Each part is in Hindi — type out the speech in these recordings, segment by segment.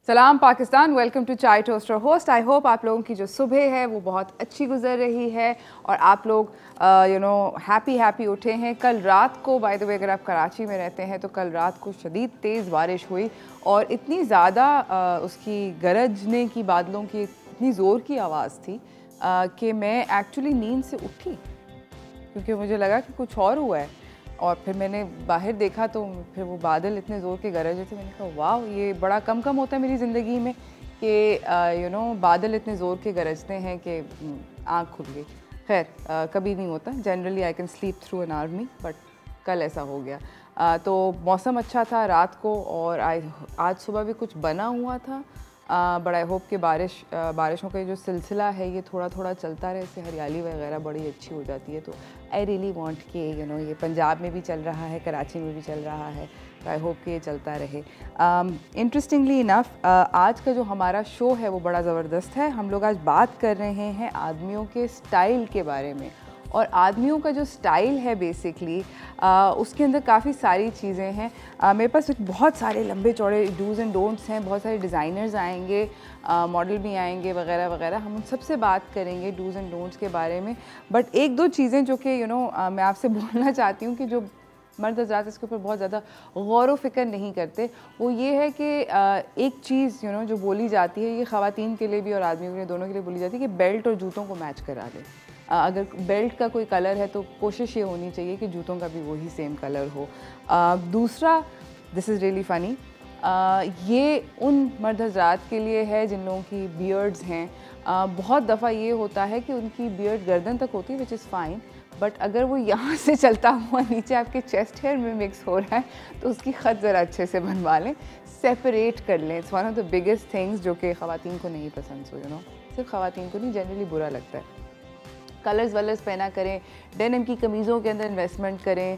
सलाम पाकिस्तान, वेलकम टू चाय टोस्टर होस्ट। आई होप आप लोगों की जो सुबह है वो बहुत अच्छी गुजर रही है और आप लोग हैप्पी उठे हैं। कल रात को बाय द वे अगर आप कराची में रहते हैं तो कल रात को शदीद तेज़ बारिश हुई और इतनी ज़्यादा उसकी गरजने की, बादलों की इतनी ज़ोर की आवाज़ थी कि मैं एक्चुअली नींद से उठी क्योंकि मुझे लगा कि कुछ और हुआ है। और फिर मैंने बाहर देखा तो फिर वो बादल इतने ज़ोर के गरज रहे थे। मैंने कहा वाह, ये बड़ा कम होता है मेरी ज़िंदगी में कि बादल इतने ज़ोर के गरजते हैं कि आँख खुल गई। खैर कभी नहीं होता, generally I can sleep through an army, but कल ऐसा हो गया। तो मौसम अच्छा था रात को और आज सुबह भी कुछ बना हुआ था। बट आई होप कि बारिशों का जो सिलसिला है ये थोड़ा थोड़ा चलता रहे, इससे हरियाली वगैरह बड़ी अच्छी हो जाती है। तो आई रियली वांट कि ये पंजाब में भी चल रहा है, कराची में भी चल रहा है, तो आई होप कि ये चलता रहे। इंटरेस्टिंगली इनफ आज का जो हमारा शो है वो बड़ा ज़बरदस्त है। हम लोग आज बात कर रहे हैं आदमियों के स्टाइल के बारे में, और आदमियों का जो स्टाइल है बेसिकली उसके अंदर काफ़ी सारी चीज़ें हैं। मेरे पास बहुत सारे लंबे चौड़े डूज़ एंड डोंट्स हैं, बहुत सारे डिज़ाइनर्स आएंगे, मॉडल भी आएंगे वगैरह वगैरह। हम उन सबसे बात करेंगे डूज़ एंड डोंट्स के बारे में। बट एक दो चीज़ें जो कि मैं आपसे बोलना चाहती हूँ कि जो मर्द हज़रात इसके ऊपर बहुत ज़्यादा गौर व फिक्र नहीं करते, वो ये है कि एक चीज़ जो बोली जाती है, ये ख़वातीन के लिए भी और आदमियों के लिए, दोनों के लिए बोली जाती है कि बेल्ट और जूतों को मैच करा दे। अगर बेल्ट का कोई कलर है तो कोशिश ये होनी चाहिए कि जूतों का भी वही सेम कलर हो। दूसरा, दिस इज़ रियली फ़नी, ये उन मर्द हज़रात के लिए है जिन लोगों की बियर्ड्स हैं। बहुत दफ़ा ये होता है कि उनकी बियर्ड गर्दन तक होती है, विच इज़ फ़ाइन, बट अगर वो यहाँ से चलता हुआ नीचे आपके चेस्ट हेयर में मिक्स हो रहा है तो उसकी ख़त ज़रा अच्छे से बनवा लें, सेपरेट कर लें। It's one of the biggest things जो कि ख़वातीन को नहीं पसंद। सिर्फ ख़वातीन को नहीं, जनरली बुरा लगता है। कलर्स वलर्स पहना करें, डेनिम की कमीज़ों के अंदर इन्वेस्टमेंट करें।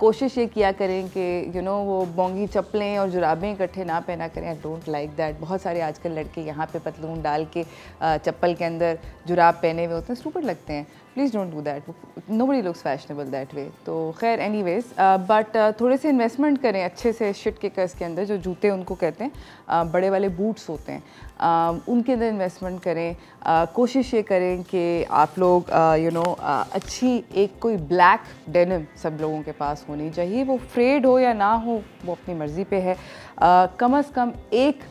कोशिश ये किया करें कि वो बोंगी चप्पलें और जुराबें इकट्ठे ना पहना करें। I don't like that. बहुत सारे आजकल लड़के यहाँ पे पतलून डाल के चप्पल के अंदर जुराब पहने हुए होते हैं, स्टूपिड लगते हैं। Please don't do that, nobody looks fashionable that way. तो खैर एनीवेज़, बट थोड़े से इन्वेस्टमेंट करें अच्छे से शिट किकर्स के अंदर, जो जूते उनको कहते हैं, बड़े वाले बूट्स होते हैं, उनके अंदर इन्वेस्टमेंट करें। कोशिश ये करें कि आप लोग अच्छी एक कोई ब्लैक डेनिम सब लोगों के पास होनी चाहिए। वो फ्रेड हो या ना हो वो अपनी मर्ज़ी पे है। कम से कम एक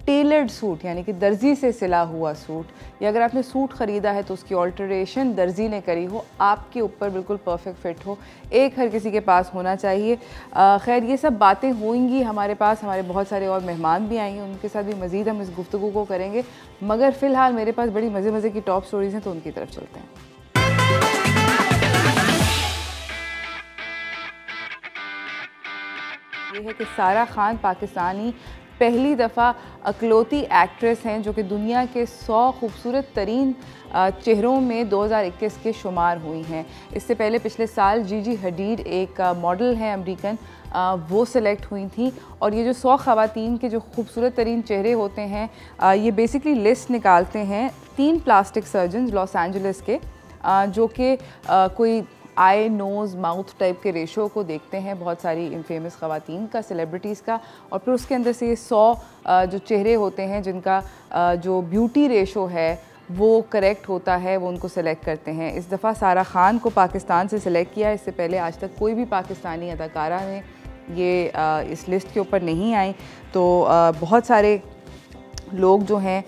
टेलर्ड सूट, यानी कि दर्जी से सिला हुआ सूट, या अगर आपने सूट ख़रीदा है तो उसकी ऑल्टरेशन दर्जी ने करी हो, आपके ऊपर बिल्कुल परफेक्ट फिट हो, एक हर किसी के पास होना चाहिए। खैर ये सब बातें होंगी हमारे पास, हमारे बहुत सारे और मेहमान भी आएंगे, उनके साथ भी मज़ीद हम इस गुफ्तगू को करेंगे। मगर फ़िलहाल मेरे पास बड़ी मज़े की टॉप स्टोरीज़ हैं, तो उनकी तरफ चलते हैं। ये है कि सारा खान पाकिस्तानी पहली दफ़ा अकलौती एक्ट्रेस हैं जो कि दुनिया के 100 खूबसूरत तरीन चेहरों में 2021 के शुमार हुई हैं। इससे पहले पिछले साल जीजी हडीड एक मॉडल हैं अमेरिकन, वो सिलेक्ट हुई थी। और ये जो 100 ख़वातीन के जो खूबसूरत तरीन चेहरे होते हैं, ये बेसिकली लिस्ट निकालते हैं 3 प्लास्टिक सर्जन लॉस एंजलिस के, जो कि कोई आई नोज़ माउथ टाइप के रेशो को देखते हैं बहुत सारी फेमस ख़वातीन का, सेलिब्रिटीज़ का, और फिर उसके अंदर से ये 100 जो चेहरे होते हैं जिनका जो ब्यूटी रेशो है वो करेक्ट होता है, वो उनको सेलेक्ट करते हैं। इस दफ़ा सारा खान को पाकिस्तान से सिलेक्ट किया। इससे पहले आज तक कोई भी पाकिस्तानी अदाकारा ने ये इस लिस्ट के ऊपर नहीं आई। तो बहुत सारे लोग जो हैं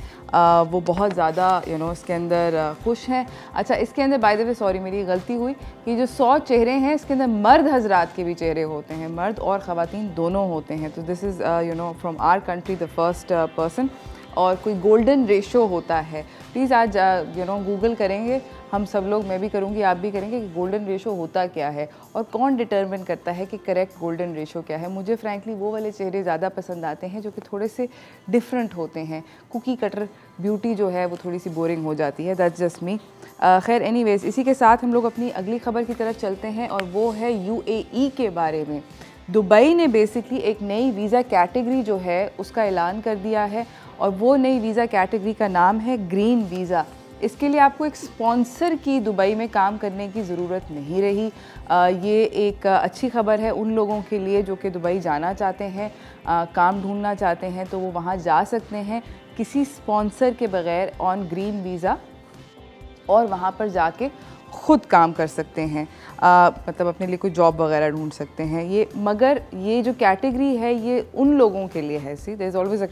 वो बहुत ज़्यादा इसके अंदर खुश हैं। अच्छा, इसके अंदर बाय द वे सॉरी मेरी गलती हुई कि जो 100 चेहरे हैं इसके अंदर मर्द हजरात के भी चेहरे होते हैं, मर्द और ख़वातीन दोनों होते हैं। तो this is from our country the first person. और कोई गोल्डन रेशो होता है। प्लीज़ आज गूगल करेंगे हम सब लोग, मैं भी करूँगी, आप भी करेंगे कि गोल्डन रेशो होता क्या है और कौन डिटरमिन करता है कि करेक्ट गोल्डन रेशो क्या है। मुझे फ्रैंकली वो वाले चेहरे ज़्यादा पसंद आते हैं जो कि थोड़े से डिफरेंट होते हैं। कुकी कटर ब्यूटी जो है वो थोड़ी सी बोरिंग हो जाती है, दैट्स जस्ट मी। खैर एनीवेज, इसी के साथ हम लोग अपनी अगली खबर की तरफ चलते हैं और वो है UAE के बारे में। दुबई ने बेसिकली एक नई वीज़ा कैटेगरी जो है उसका ऐलान कर दिया है और वो नई वीज़ा कैटेगरी का नाम है ग्रीन वीज़ा। इसके लिए आपको एक स्पॉन्सर की दुबई में काम करने की ज़रूरत नहीं रही। ये एक अच्छी खबर है उन लोगों के लिए जो कि दुबई जाना चाहते हैं, काम ढूंढना चाहते हैं, तो वो वहाँ जा सकते हैं किसी स्पॉन्सर के बग़ैर ऑन ग्रीन वीज़ा और वहाँ पर जाके ख़ुद काम कर सकते हैं, मतलब अपने लिए कोई जॉब वगैरह ढूंढ सकते हैं ये। मगर ये जो कैटेगरी है ये उन लोगों के लिए है, see there is always a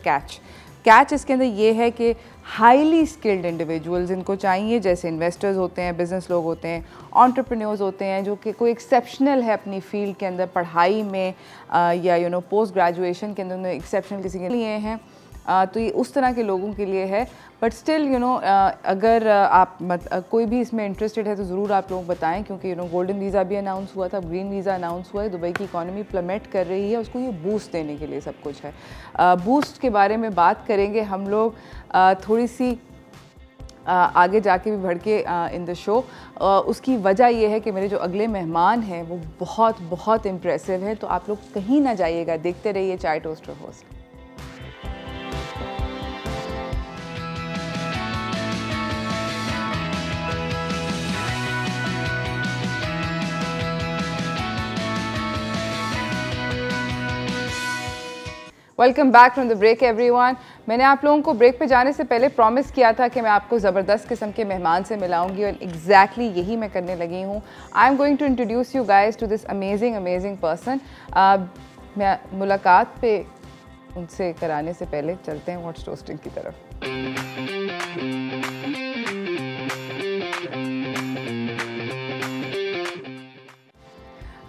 catch इसके अंदर ये है कि हाईली स्किल्ड इंडिविजुअल्स इनको चाहिए, जैसे इन्वेस्टर्स होते हैं, बिजनेस लोग होते हैं, एंटरप्रेन्योर्स होते हैं जो कि कोई एक्सेप्शनल है अपनी फील्ड के अंदर, पढ़ाई में या पोस्ट ग्रेजुएशन के अंदर एक्सेप्शनल किसी के लिए हैं, तो ये उस तरह के लोगों के लिए है। बट स्टिल अगर आप कोई भी इसमें इंटरेस्टेड है तो ज़रूर आप लोग बताएं, क्योंकि गोल्डन वीज़ा भी अनाउंस हुआ था, ग्रीन वीज़ा अनाउंस हुआ है। दुबई की इकॉनमी प्लमेट कर रही है, उसको ये बूस्ट देने के लिए सब कुछ है। बूस्ट के बारे में बात करेंगे हम लोग थोड़ी सी आगे जाके भी बढ़ के इन द शो। उसकी वजह यह है कि मेरे जो अगले मेहमान हैं वो बहुत बहुत इम्प्रेसिव हैं, तो आप लोग कहीं ना जाइएगा, देखते रहिए Chai toaster host. Welcome back from the break everyone. मैंने आप लोगों को ब्रेक पे जाने से पहले प्रॉमिस किया था कि मैं आपको ज़बरदस्त किस्म के मेहमान से मिलाऊंगी और एग्जैक्टली यही मैं करने लगी हूँ। I am going to introduce you guys to this amazing person. मैं मुलाकात पे उनसे कराने से पहले चलते हैं व्हाट्स टोस्टिंग की तरफ।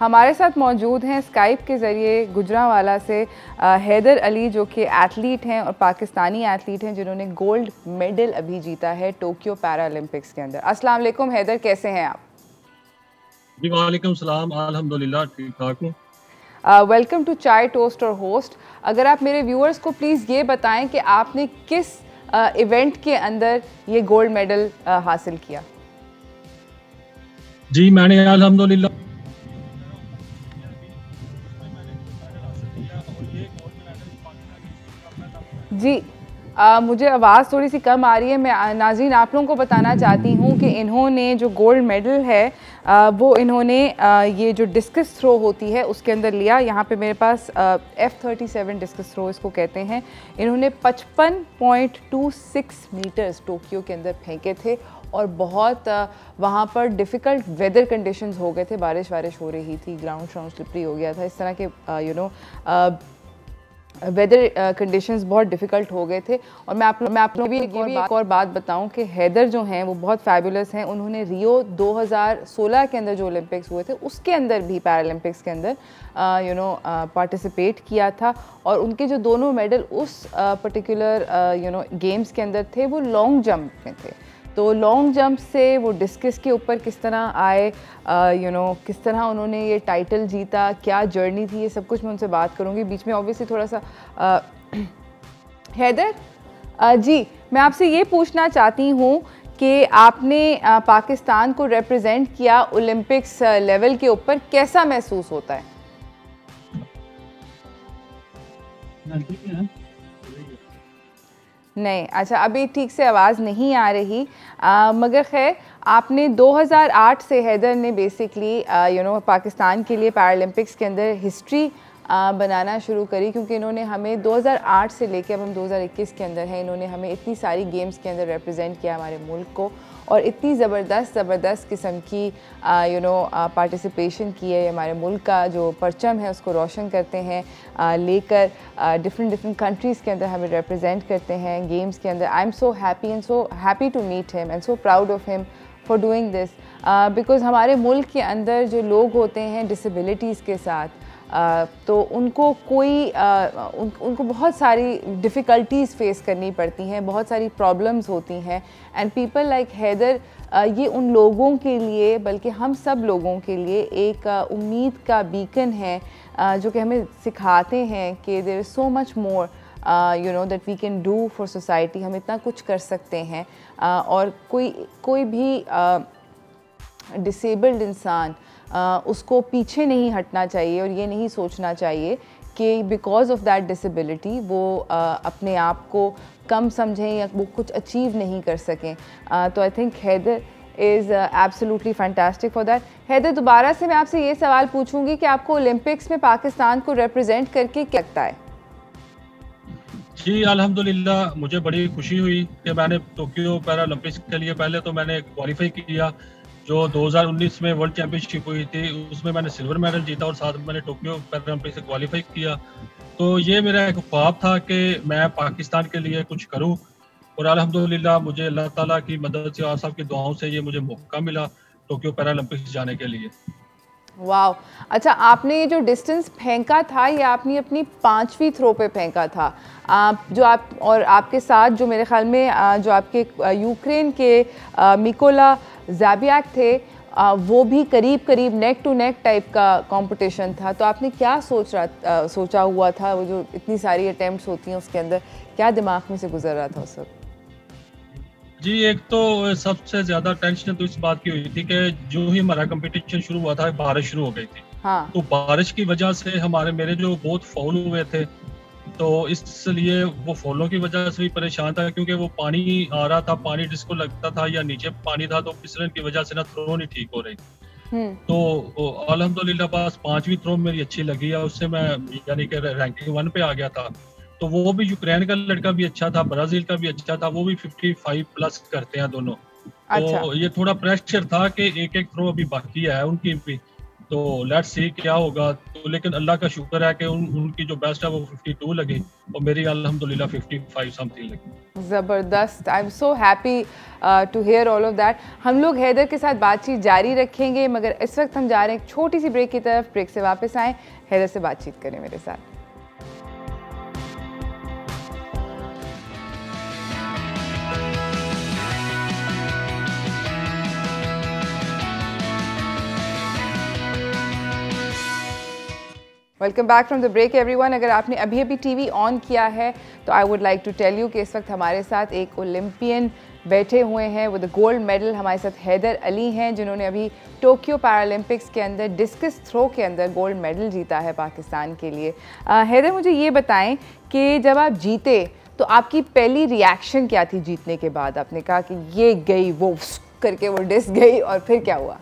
हमारे साथ मौजूद हैं स्काइप के ज़रिए गुजरांवाला से हैदर अली, जो कि एथलीट हैं और पाकिस्तानी एथलीट हैं जिन्होंने गोल्ड मेडल अभी जीता है टोक्यो पैरालंपिक्स के अंदर। अस्सलाम वालेकुम हैदर, कैसे हैं आप? जी वालेकुम सलाम, अल्हम्दुलिल्लाह ठीक ठाक हूँ। वेलकम टू चाय टोस्ट और होस्ट। अगर आप मेरे व्यूअर्स को प्लीज़ ये बताएं कि आपने किस इवेंट के अंदर ये गोल्ड मेडल हासिल किया? जी मैंने अल्हम्दुलिल्लाह जी मुझे आवाज़ थोड़ी सी कम आ रही है। मैं नाज़रीन आप लोगों को बताना चाहती हूँ कि इन्होंने जो गोल्ड मेडल है वो इन्होंने ये जो डिस्कस थ्रो होती है उसके अंदर लिया। यहाँ पे मेरे पास F37 डिस्कस थ्रो इसको कहते हैं। इन्होंने 55.26 मीटर्स टोक्यो के अंदर फेंके थे और बहुत वहाँ पर डिफ़िकल्ट वेदर कंडीशंस हो गए थे, बारिश वारिश हो रही थी, ग्राउंड श्राउंड स्लिपरी हो गया था, इस तरह के वेदर कंडीशंस बहुत डिफ़िकल्ट हो गए थे। और मैं आप लोगों को भी एक और बात बताऊं कि हैदर जो हैं वो बहुत फैबुलस हैं। उन्होंने रियो 2016 के अंदर जो ओलंपिक्स हुए थे उसके अंदर भी पैरालंपिक्स के अंदर पार्टिसिपेट किया था और उनके जो दोनों मेडल उस पर्टिकुलर गेम्स के अंदर थे वो लॉन्ग जंप में थे। तो लॉन्ग जंप से वो डिस्कस के ऊपर किस तरह आए, किस तरह उन्होंने ये टाइटल जीता, क्या जर्नी थी, ये सब कुछ मैं उनसे बात करूँगी। बीच में ऑब्वियसली थोड़ा सा हैदर जी मैं आपसे ये पूछना चाहती हूँ कि आपने पाकिस्तान को रिप्रेजेंट किया ओलंपिक्स लेवल के ऊपर, कैसा महसूस होता है? नहीं, अच्छा अभी ठीक से आवाज़ नहीं आ रही, मगर खैर आपने 2008 से हैदर ने बेसिकली पाकिस्तान के लिए पैरालंपिक्स के अंदर हिस्ट्री बनाना शुरू करी, क्योंकि इन्होंने हमें 2008 से लेकर अब हम 2021 के अंदर हैं, इन्होंने हमें इतनी सारी गेम्स के अंदर रिप्रेजेंट किया हमारे मुल्क को और इतनी ज़बरदस्त किस्म की पार्टिसिपेशन की है। हमारे मुल्क का जो परचम है उसको रोशन करते हैं, लेकर डिफरेंट कंट्रीज़ के अंदर हमें रिप्रेजेंट करते हैं गेम्स के अंदर। I am so happy to meet him and so proud of him for doing this, because हमारे मुल्क के अंदर जो लोग होते हैं डिसेबिलिटीज़ के साथ, तो उनको उनको बहुत सारी डिफ़िकल्टीज़ फ़ेस करनी पड़ती हैं, बहुत सारी प्रॉब्लम्स होती हैं। एंड पीपल लाइक हैदर, ये उन लोगों के लिए, बल्कि हम सब लोगों के लिए एक उम्मीद का बीकन है, जो कि हमें सिखाते हैं कि there is so much more you know that we can do for society. हम इतना कुछ कर सकते हैं, और कोई भी डिसेबल्ड इंसान उसको पीछे नहीं हटना चाहिए और ये नहीं सोचना चाहिए कि बिकॉज ऑफ दैट डिसेबिलिटी वो अपने आप को कम समझें या वो कुछ अचीव नहीं कर सकें। तो I think Haider is absolutely fantastic for that. Haider, दोबारा से मैं आपसे ये सवाल पूछूंगी कि आपको ओलंपिक्स में पाकिस्तान को रिप्रेजेंट करके क्या लगता है? जी अल्हम्दुलिल्लाह, मुझे बड़ी खुशी हुई कि मैंने टोक्यो पैरालंपिक्स के लिए पहले तो मैंने क्वालिफाई किया। जो 2019 में वर्ल्ड चैंपियनशिप हुई थी उसमें मैंने सिल्वर मेडल जीता और साथ में मैंने टोक्यो पैरालंपिक्स से क्वालिफाई किया। तो ये मेरा एक ख्वाब था कि मैं पाकिस्तान के लिए कुछ करूं, और अल्हम्दुलिल्लाह मुझे अल्लाह ताला की मदद से और सबकी दुआओं से ये मुझे मौका मिला टोक्यो पैरालंपिक्स जाने के लिए। वाह, अच्छा, आपने ये जो डिस्टेंस फेंका था ये आपने अपनी 5वीं थ्रो पे फेंका था। जो आप और आपके साथ जो मेरे ख्याल में जो आपके यूक्रेन के मिकोला ज़ाबियाक थे, वो भी करीब करीब नेक टू नेक टाइप का कंपटीशन था। तो आपने क्या सोचा हुआ था, वो जो इतनी सारी अटेम्प्ट्स होती हैं उसके अंदर क्या दिमाग में से गुजर रहा था उस वक्त? जी, एक तो सबसे ज्यादा टेंशन तो इस बात की हुई थी कि जो ही हमारा कंपटीशन शुरू हुआ था बारिश शुरू हो गई थी। हाँ। तो बारिश की वजह से मेरे जो बहुत फाउल हुए थे, तो इसलिए वो फॉलों की वजह से भी परेशान था, क्योंकि वो पानी आ रहा था, पानी जिसको लगता था या नीचे पानी था, तो फिसलन की वजह से ना थ्रो नहीं ठीक हो रही। तो अल्हम्दुलिल्लाह बस 5वीं थ्रो मेरी अच्छी लगी है, उससे मैं यानी कि रैंकिंग 1 पे आ गया था। तो वो भी यूक्रेन का लड़का भी अच्छा था, ब्राजील का भी अच्छा था, वो भी 55 प्लस करते हैं दोनों। अच्छा। तो ये थोड़ा प्रेशर था कि एक एक थ्रो अभी बाकी है उनकी भी, तो लेट्स सी क्या होगा। तो लेकिन अल्लाह का शुक्र है कि उनकी जो बेस्ट है वो 52 लगी और मेरी अल्हम्दुलिल्लाह 55 समथिंग लगी। ज़बरदस्त, I am so happy to hear all of that. हम लोग हैदर के साथ बातचीत जारी रखेंगे, मगर इस वक्त हम जा रहे हैं एक छोटी सी ब्रेक की तरफ। ब्रेक से वापस आएँ, हैदर से बातचीत करें मेरे साथ। Welcome back from the break everyone. अगर आपने अभी अभी टीवी ऑन किया है तो I would like to tell you कि इस वक्त हमारे साथ एक ओलंपियन बैठे हुए हैं विद गोल्ड मेडल। हमारे साथ हैदर अली हैं, जिन्होंने अभी टोक्यो पैरालंपिक्स के अंदर डिस्कस थ्रो के अंदर गोल्ड मेडल जीता है पाकिस्तान के लिए। हैदर, मुझे ये बताएं कि जब आप जीते तो आपकी पहली रिएक्शन क्या थी जीतने के बाद? आपने कहा कि ये गई, वो करके वो डिस्क गई, और फिर क्या हुआ?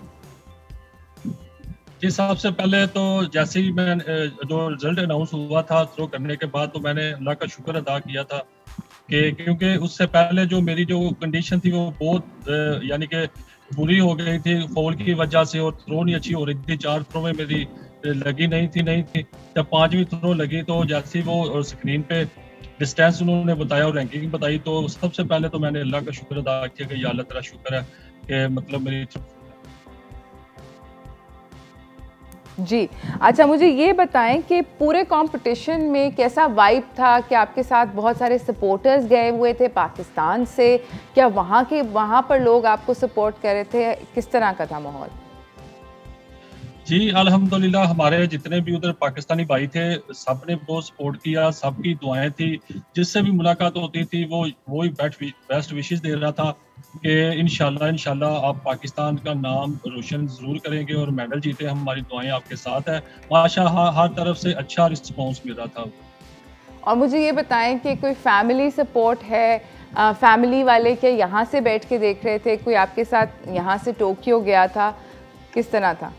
जी, सबसे पहले तो जैसे ही मैं जो रिजल्ट अनाउंस हुआ था थ्रो करने के बाद, तो मैंने अल्लाह का शुक्र अदा किया था कि क्योंकि उससे पहले जो मेरी जो कंडीशन थी वो बहुत यानी कि बुरी हो गई थी फॉल की वजह से, और थ्रो नहीं अच्छी हो रही थी। 4 थ्रो में मेरी लगी नहीं थी। जब 5वीं थ्रो लगी तो जैसे ही वो स्क्रीन पे डिस्टेंस उन्होंने बताया और रैंकिंग बताई, तो सबसे पहले तो मैंने अल्लाह का शुक्र अदा किया कि या अल्लाह तेरा शुक्र है कि मतलब मेरी। जी, अच्छा, मुझे ये बताएं कि पूरे कंपटीशन में कैसा वाइब था? कि आपके साथ बहुत सारे सपोर्टर्स गए हुए थे पाकिस्तान से? क्या वहाँ पर लोग आपको सपोर्ट कर रहे थे? किस तरह का था माहौल? जी अल्हम्दुलिल्लाह, हमारे जितने भी उधर पाकिस्तानी भाई थे सब ने बहुत सपोर्ट किया, सबकी दुआएं थी। जिससे भी मुलाकात होती थी वो ही बेस्ट विशेस दे रहा था कि इंशाल्लाह आप पाकिस्तान का नाम रोशन जरूर करेंगे और मेडल जीते, हमारी दुआएं आपके साथ है। माशाअल्लाह हर तरफ से अच्छा रिस्पॉन्स मिल रहा था। और मुझे ये बताएं कि कोई फैमिली सपोर्ट है? फैमिली वाले क्या यहाँ से बैठ के देख रहे थे? कोई आपके साथ यहाँ से टोक्यो गया था? किस तरह था?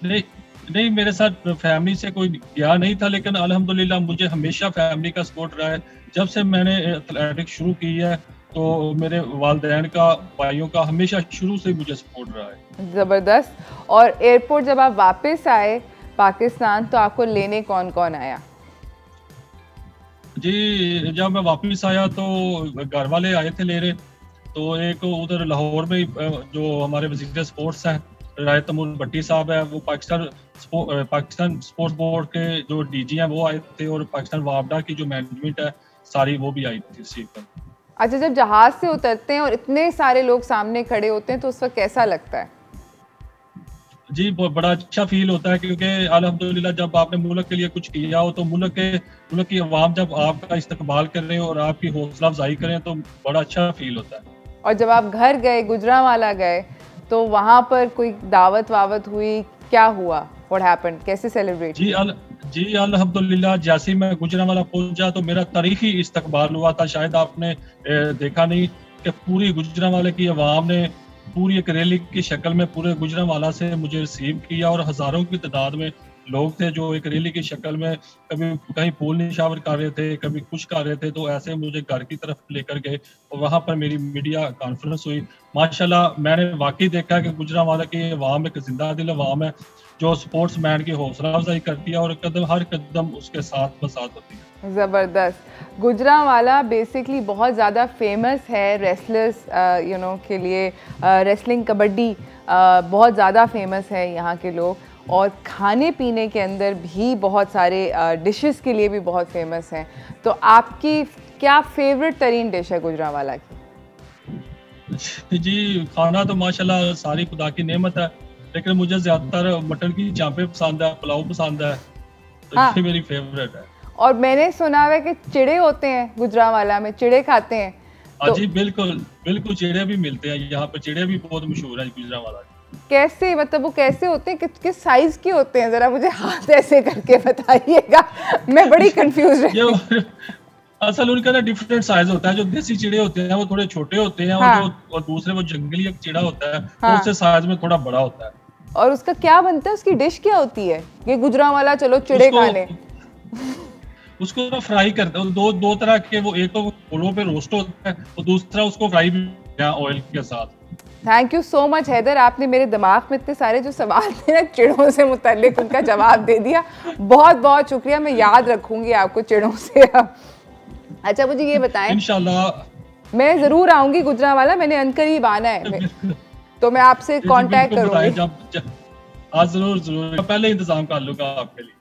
नहीं, मेरे साथ फैमिली से कोई गया नहीं था, लेकिन अल्हम्दुलिल्लाह मुझे हमेशा फैमिली का सपोर्ट रहा है। जब से मैंने एथलेटिक्स शुरू की है तो मेरे वालिदैन का, भाइयों का हमेशा शुरू से मुझे सपोर्ट रहा है। ज़बरदस्त। और एयरपोर्ट जब आप वापस आए पाकिस्तान तो आपको लेने कौन कौन आया? जी, जब मैं वापस आया तो घर वाले आए थे लेने। तो एक उधर लाहौर में जो हमारे वज़ीर स्पोर्ट्स हैं राय तैमूर भट्टी साहब है, वो पाकिस्तान स्पोर्ट्स बोर्ड के जो डीजी हैं वो आए थे, और पाकिस्तान वापडा की जो मैनेजमेंट है सारी वो भी आई थी इस चीज़ पर। अच्छा, जब जहाज से उतरते हैं और इतने सारे लोग सामने खड़े होते हैं तो उस वक्त कैसा लगता है? जी बड़ा अच्छा फील होता है, क्योंकि अल्हम्दुलिल्लाह जब आपने मुल्क के लिए कुछ किया हो तो मुल्क की आवाम जब आपका इस्तकबाल कर रहे हो और आपकी हौसला अफजाई करें तो बड़ा अच्छा फील होता है। और जब आप घर गए, गुजरांवाला गए, तो वहाँ पर कोई दावत वावत हुई, क्या हुआ? What happened? कैसे सेलिब्रेट? जी अल्हम्दुलिल्लाह, जैसे ही मैं गुजरांवाला पहुंचा तो मेरा तारीखी इस्तकबाल हुआ था। शायद आपने देखा नहीं कि पूरी गुजरांवाला की आवाम ने पूरी एक रैली की शक्ल में पूरे गुजरांवाला से मुझे रिसीव किया, और हजारों की तादाद में लोग थे जो एक रैली की शक्ल में कभी कहीं फूल निशावर कर रहे थे, कभी कुछ कर रहे थे, तो ऐसे मुझे घर की तरफ लेकर गए और वहां पर मेरी मीडिया कॉन्फ्रेंस हुई। माशाल्लाह मैंने वाकई देखा कि गुजरांवाला की आवाम एक जिंदा दिल आवाम है जो स्पोर्ट्स मैन की हौसला अफजाई करती है और हर कदम उसके साथ बसात होती है। ज़बरदस्त। गुजरांवाला बेसिकली बहुत ज़्यादा फेमस है रेसलर्स के लिए। रेसलिंग, कबड्डी बहुत ज़्यादा फेमस है यहाँ के लोग, और खाने पीने के अंदर भी बहुत सारे डिशेस के लिए भी बहुत फेमस हैं। तो आपकी क्या फेवरेट तरीन डिश है गुजरांवाला की? जी खाना तो माशाल्लाह सारी खुदा की नेमत है, लेकिन मुझे ज्यादातर मटन की चांपे पसंद है, पुलाव पसंद है, तो हाँ। ये मेरी फेवरेट है। और मैंने सुना है कि चिड़े होते हैं गुजरांवाला में, चिड़े खाते हैं तो जी बिल्कुल चिड़े भी मिलते हैं यहाँ पर, चिड़े भी बहुत मशहूर है गुजरांवाला। कैसे, मतलब वो कैसे होते हैं, किस साइज के होते हैं? जरा मुझे हाथ ऐसे करके बताइएगा, मैं बड़ी कंफ्यूज हूँ। असल उनका ना डिफरेंट साइज होता है। जो देसी चिड़े होते हैं वो थोड़े छोटे होते हैं, हाँ। और दूसरे वो जंगली एक चिड़ा होता है, हाँ। उससे साइज में थोड़ा बड़ा होता है। और उसका क्या बनता है, उसकी डिश क्या होती है? ये गुजरांवाला चलो चिड़े खाने, उसको ना फ्राई करते हैं। दो तरह के, वो एक तो कोलों पे रोस्ट होता है और दूसरा उसको फ्राई भी ऑयल के साथ। Thank you so much Haider, आपने मेरे दिमाग में इतने सारे जो सवाल थे ना चिड़ों से मुताल्लिक, उनका जवाब दे दिया। बहुत बहुत शुक्रिया, मैं याद रखूंगी आपको चिड़ों से। अच्छा मुझे ये बताएं, इंशाल्लाह मैं जरूर आऊंगी गुजरांवाला, मैंने अनकरीब आना है, तो मैं आपसे कांटेक्ट करूंगी। आज जरूर पहले इंतजाम कर लूंगा आपके लिए।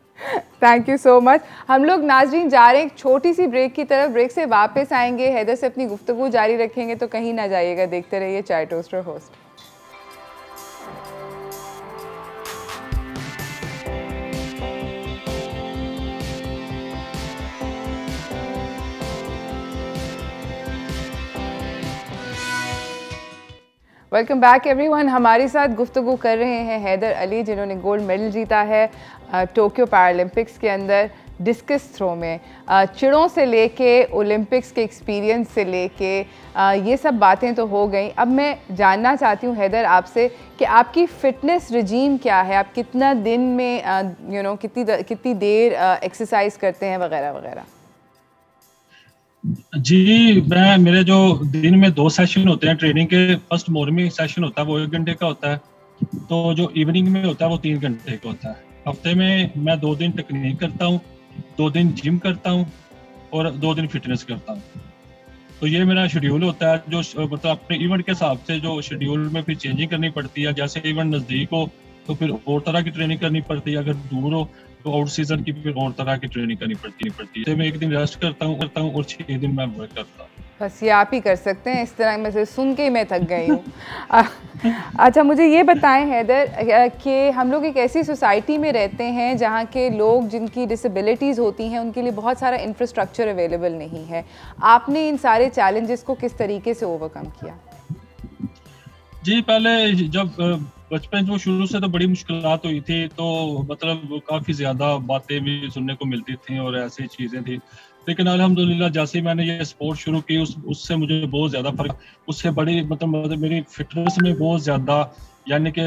Thank you so much. हम लोग नाजरीन जा रहे हैं एक छोटी सी ब्रेक की तरफ, ब्रेक से वापस आएंगे, हैदर से अपनी गुफ्तगू जारी रखेंगे, तो कहीं ना जाइएगा, देखते रहिए Chai toaster host. Welcome back everyone. हमारे साथ गुफ्तगू कर रहे हैं हैदर अली, जिन्होंने गोल्ड मेडल जीता है टोक्यो पैरालंपिक्स के अंदर डिस्कस थ्रो में। चिड़ों से लेके ओलंपिक्स के एक्सपीरियंस से लेके ये सब बातें तो हो गई। अब मैं जानना चाहती हूँ हैदर आपसे कि आपकी फ़िटनेस रजीम क्या है, आप कितना दिन में कितनी देर एक्सरसाइज करते हैं वगैरह वगैरह? जी मेरे जो दिन में 2 सेशन होते हैं ट्रेनिंग के। फर्स्ट मॉर्निंग सेशन होता है वो 1 घंटे का होता है, तो जो इवनिंग में होता है वो 3 घंटे का होता है। हफ्ते में मैं 2 दिन टेक्निक करता हूँ, 2 दिन जिम करता हूँ और 2 दिन फिटनेस करता हूँ। तो ये मेरा शेड्यूल होता है, जो मतलब अपने इवेंट के हिसाब से जो शेड्यूल में फिर चेंजिंग करनी पड़ती है। जैसे इवेंट नज़दीक हो तो फिर और तरह की ट्रेनिंग करनी पड़ती है, अगर दूर हो तो आउट सीजन की फिर और तरह की ट्रेनिंग करनी पड़ती है। तो मैं 1 दिन रेस्ट करता हूँ और 6 दिन मैं वर्क करता हूँ। बस ये आप ही कर सकते हैं, इस तरह में से सुन के मैं थक गई हूँ। अच्छा मुझे ये बताएं हैदर कि हम लोग एक ऐसी सोसाइटी में रहते हैं जहाँ के लोग जिनकी डिसेबिलिटीज़ होती हैं उनके लिए बहुत सारा इंफ्रास्ट्रक्चर अवेलेबल नहीं है। आपने इन सारे चैलेंजेस को किस तरीके से ओवरकम किया? जी पहले जब बचपन में शुरू से तो बड़ी मुश्किलात हुई थी, तो मतलब काफ़ी ज़्यादा बातें भी सुनने को मिलती थी और ऐसी चीज़ें थी। लेकिन अल्हम्दुलिल्लाह जैसे ही मैंने ये स्पोर्ट शुरू की उससे मुझे बहुत ज़्यादा फ़र्क, उससे बड़ी मतलब मेरी फिटनेस में बहुत ज़्यादा यानी कि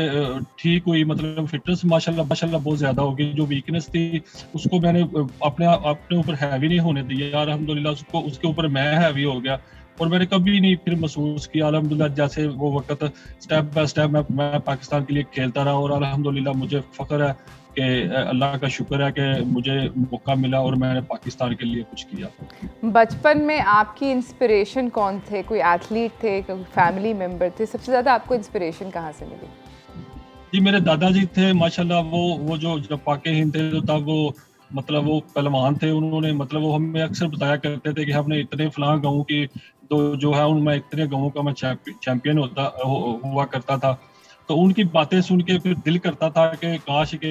ठीक हुई। मतलब फिटनेस माशाल्लाह बहुत ज़्यादा हो गई। जो वीकनेस थी उसको मैंने अपने ऊपर हैवी नहीं होने दिया, अल्हम्दुलिल्लाह उसके ऊपर मैं हैवी हो गया और मैंने कभी नहीं फिर महसूस किया। अल्हम्दुलिल्लाह जैसे वो वक्त स्टेप बाय स्टेप मैं पाकिस्तान के लिए खेलता रहा और अल्हम्दुलिल्लाह मुझे फ़ख्र है कि अल्लाह का शुक्र है कि मुझे मौका मिला और मैंने पाकिस्तान के लिए कुछ किया। बचपन में आपकी इंस्पिरेशन कौन थे? कोई एथलीट थे, कोई फैमिली मेंबर थे? सबसे ज़्यादा आपको इंस्पिरेशन कहाँ से मिली? जी मेरे दादाजी थे माशाल्लाह, वो जो जब पाके हिंद थे तो तब वो मतलब वो पहलवान थे। उन्होंने मतलब वो हमें अक्सर बताया करते थे कि हमने इतने फलां गाँव की तो जो है उनमें इतने गाँवों का मैं चैंपियन हुआ करता था। तो उनकी बातें सुन के फिर दिल करता था कि काश के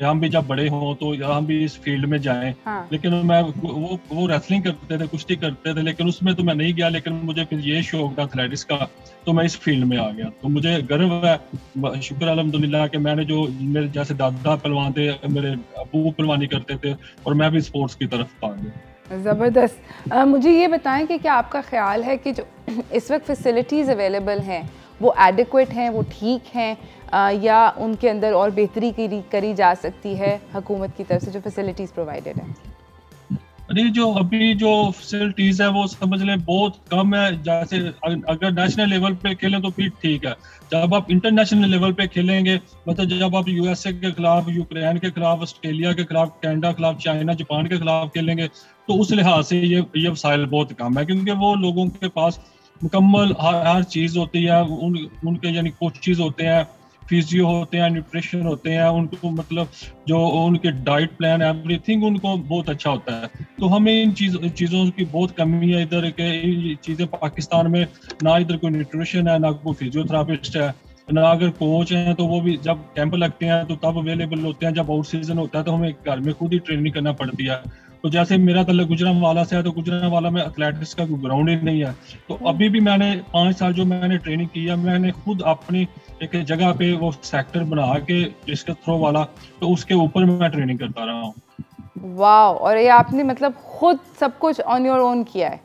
हम भी जब बड़े हों तो हम भी इस फील्ड में जाएं। हाँ। लेकिन मैं वो रेसलिंग करते थे, कुश्ती करते थे, लेकिन उसमें तो मैं नहीं गया। लेकिन मुझे फिर ये शौक था एथलेटिक्स का, तो मैं इस फील्ड में आ गया। तो मुझे गर्व है, शुक्र अल्हम्दुलिल्लाह कि मैंने जो मेरे जैसे दादा पहलवान थे, मेरे अबू पहलवानी करते थे और मैं भी स्पोर्ट्स की तरफ आ गया। ज़बरदस्त। मुझे ये बताएं कि क्या आपका ख्याल है कि जो इस वक्त फैसिलिटीज़ अवेलेबल हैं वो एडिक्वेट हैं, वो ठीक हैं, या उनके अंदर और बेहतरी करी जा सकती है हुकूमत की तरफ से जो फैसिलिटीज़ प्रोवाइडेड हैं? नहीं, जो अभी जो फैसिलिटीज है वो समझ लें बहुत कम है। जैसे अगर नेशनल लेवल पे खेलें तो फिर ठीक है, जब आप इंटरनेशनल लेवल पे खेलेंगे, मतलब जब आप यूएसए के खिलाफ, यूक्रेन के खिलाफ, ऑस्ट्रेलिया के खिलाफ, कनाडा के खिलाफ, चाइना, जापान के खिलाफ खेलेंगे, तो उस लिहाज से ये वसाइल बहुत कम है, क्योंकि वो लोगों के पास मुकम्मल हर चीज़ होती है। उनके यानी कोचेज होते हैं, फिजियो होते हैं, न्यूट्रिशन होते हैं, उनको मतलब जो उनके डाइट प्लान, एवरीथिंग उनको बहुत अच्छा होता है। तो हमें इन चीज़ों की बहुत कमी है इधर के। ये चीज़ें पाकिस्तान में ना इधर कोई न्यूट्रिशन है, ना कोई फिजियोथेरापिस्ट है, ना अगर कोच हैं तो वो भी जब कैंप लगते हैं तो तब अवेलेबल होते हैं। जब आउट सीजन होता है तो हमें घर में खुद ही ट्रेनिंग करना पड़ती है। तो जैसे मेरा तल्लुक गुजरांवाला से है, तो गुजरांवाला में एथलेटिक्स का कोई ग्राउंड ही नहीं है। तो अभी भी मैंने 5 साल जो मैंने ट्रेनिंग की है, मैंने खुद अपनी एक जगह पे वो सेक्टर बना के डिस्कस थ्रो वाला, तो उसके ऊपर मैं ट्रेनिंग करता रहा हूँ। वाह! और ये आपने मतलब खुद सब कुछ ऑन योर ओन किया है?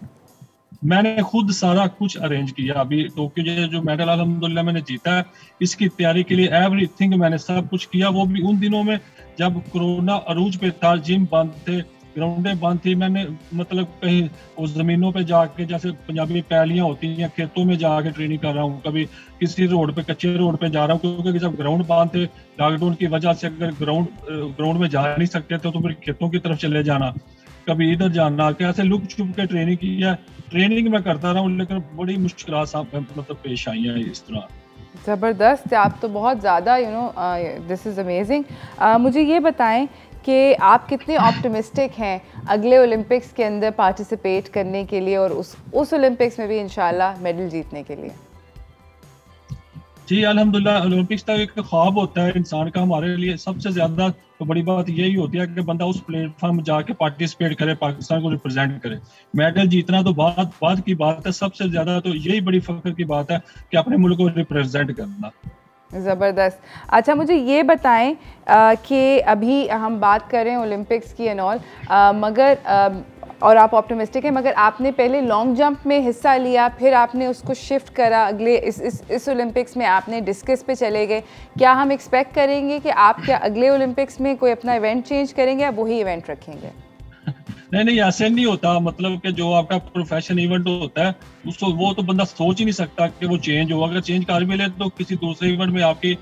मैंने खुद सारा कुछ अरेंज किया। अभी टोक्यो जो मेडल अल्हम्दुलिल्लाह मैंने जीता है, इसकी तैयारी के लिए एवरीथिंग मैंने सब कुछ किया। वो भी उन दिनों में जब कोरोना अरूज पे था, जिम बंद थे, ग्राउंडें बंद थी। मैंने मतलब कहीं उस जमीनों पे जाके, जैसे पंजाबी पैलियां होती हैं, खेतों में जाके ट्रेनिंग कर रहा हूँ। कभी किसी रोड पे, कच्चे रोड पे जा रहा हूँ, क्योंकि जब ग्राउंड बंद थे लॉकडाउन की वजह से, अगर ग्राउंड में जा नहीं सकते थे तो फिर खेतों की तरफ चले जाना, कभी इधर जाना, कैसे लुक छुप के ट्रेनिंग की है। ट्रेनिंग मैं करता रहा हूँ, लेकिन बड़ी मुश्किलात मतलब पेश आई हैं इस तरह। ज़बरदस्त, आप तो बहुत ज़्यादा दिस इज़ अमेजिंग। मुझे ये बताएं कि आप कितने ऑप्टिमिस्टिक हैं अगले ओलंपिक्स के अंदर पार्टिसिपेट करने के लिए और उस ओलंपिक्स में भी इंशाल्लाह मेडल जीतने के लिए? जी अल्हम्दुलिल्लाह, ओलंपिक्स तक एक ख्वाब होता है इंसान का। हमारे लिए सबसे ज्यादा तो बड़ी बात यही होती है कि बंदा उस प्लेटफॉर्म में जाके पार्टिसिपेट करे, पाकिस्तान को रिप्रेजेंट करे। मेडल जीतना तो बात की बात है, सबसे ज्यादा तो यही बड़ी फख्र की बात है कि अपने मुल्क को रिप्रेजेंट करना। ज़बरदस्त। अच्छा, मुझे ये बताएं कि अभी हम बात कर रहे हैं ओलंपिक्स की एंड ऑल, मगर और आप ऑप्टिमिस्टिक हैं, मगर आपने पहले लॉन्ग जंप में हिस्सा लिया, फिर आपने उसको शिफ्ट करा, अगले इस ओलंपिक्स में आपने डिस्कस पे चले गए। क्या हम एक्सपेक्ट करेंगे कि आप क्या अगले ओलंपिक्स में कोई अपना इवेंट चेंज करेंगे या वही इवेंट रखेंगे? नहीं, ऐसे नहीं होता। मतलब कि जो आपका प्रोफेशन इवेंट होता है उसको वो तो बंदा सोच ही नहीं सकता कि वो चेंज होगा। अगर चेंज कर भी ले तो किसी दूसरे इवेंट में आपकी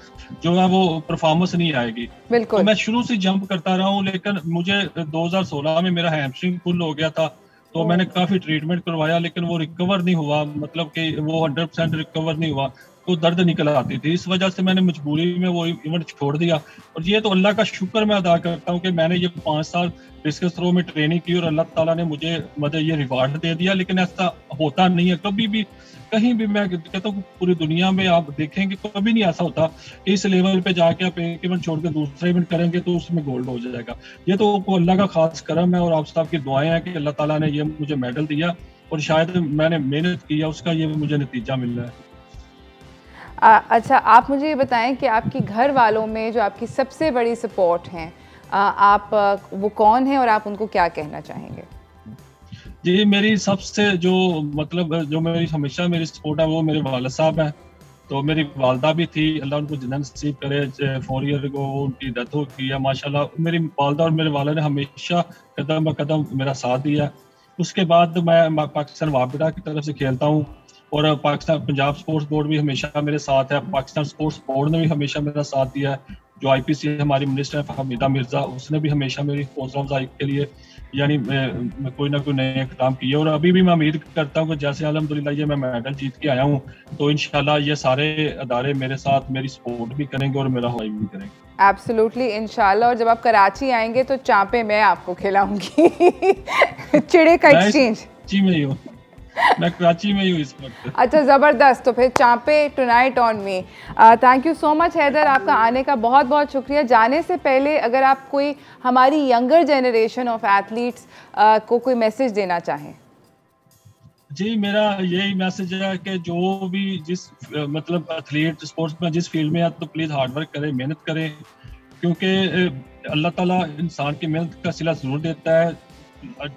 जो है वो परफॉर्मेंस नहीं आएगी। बिल्कुल। तो मैं शुरू से जंप करता रहा हूँ, लेकिन मुझे 2016 में मेरा हैमस्ट्रिंग फुल हो गया था। तो मैंने काफी ट्रीटमेंट करवाया, लेकिन वो रिकवर नहीं हुआ, मतलब कि वो 100% रिकवर नहीं हुआ, तो दर्द निकल आती थी। इस वजह से मैंने मजबूरी में वो इवेंट छोड़ दिया। और ये तो अल्लाह का शुक्र मैं अदा करता हूँ कि मैंने ये 5 साल डिस्कस थ्रो में ट्रेनिंग की और अल्लाह ताला ने मुझे मतलब ये रिवार्ड दे दिया। लेकिन ऐसा होता नहीं है कभी भी, कहीं भी। मैं कहता हूँ पूरी दुनिया में आप देखेंगे कभी नहीं ऐसा होता कि इस लेवल पे जाके आप एक इवेंट छोड़ के दूसरा इवेंट करेंगे तो उसमें गोल्ड हो जाएगा। ये तो अल्लाह का खास करम है और आप सबकी दुआएं हैं कि अल्लाह ताला ने ये मुझे मेडल दिया और शायद मैंने मेहनत किया, उसका ये मुझे नतीजा मिल रहा है। अच्छा, आप मुझे ये बताएं कि आपके घर वालों में जो आपकी सबसे बड़ी सपोर्ट हैं, आप वो कौन है और आप उनको क्या कहना चाहेंगे? जी, मेरी सबसे जो मतलब जो मेरी हमेशा मेरी सपोर्ट है वो मेरे वालिद साहब हैं। तो मेरी वालदा भी थी, अल्लाह उनको जन्नत नसीब करे। 4 ईयर को उनकी डेथ हो गई है। माशाल्लाह मेरी वालदा और मेरे वालिद ने हमेशा कदम ब कदम मेरा साथ दिया। उसके बाद मैं पाकिस्तान वापडा की तरफ से खेलता हूँ और पाकिस्तान पंजाब स्पोर्ट्स बोर्ड भी हमेशा मेरे साथ है। पाकिस्तान स्पोर्ट्स बोर्ड ने भी हमेशा मेरा साथ दिया है। जो आईपीसी हमारी मिनिस्टर है हमीदा मिर्जा, उसने भी हमेशा मेरी हौसला अफजाई के लिए यानी कोई ना कोई नए काम किए, और अभी भी मैं उम्मीद करता हूँ कि जैसे अल्हम्दुलिल्लाह ये मैं मेडल जीत के आया हूँ तो इंशाल्लाह ये सारे अदारे मेरे साथ मेरी सपोर्ट भी करेंगे और मेरा हवाई भी करेंगे। एब्सोल्युटली, इंशाल्लाह। और जब आप कराची आएंगे तो चांपे मैं आपको खिलाऊंगी चिड़े का एक्सचेंज। कराची में ही हूँ मैं, कराची में ही हूँ इस वक्त। अच्छा, ज़बरदस्त। तो फिर चांपे tonight on me. Thank you so much Haider, आपका आने का बहुत बहुत शुक्रिया। जाने से पहले अगर आप कोई हमारी यंगर जनरेशन ऑफ एथलीट्स को कोई मैसेज देना चाहें। जी, मेरा यही मैसेज है कि जो भी जिस मतलब एथलीट स्पोर्ट्स में जिस फील्ड में है तो प्लीज़ हार्ड वर्क करें, मेहनत करें, क्योंकि अल्लाह ताला इंसान की मेहनत का सिला ज़रूर देता है,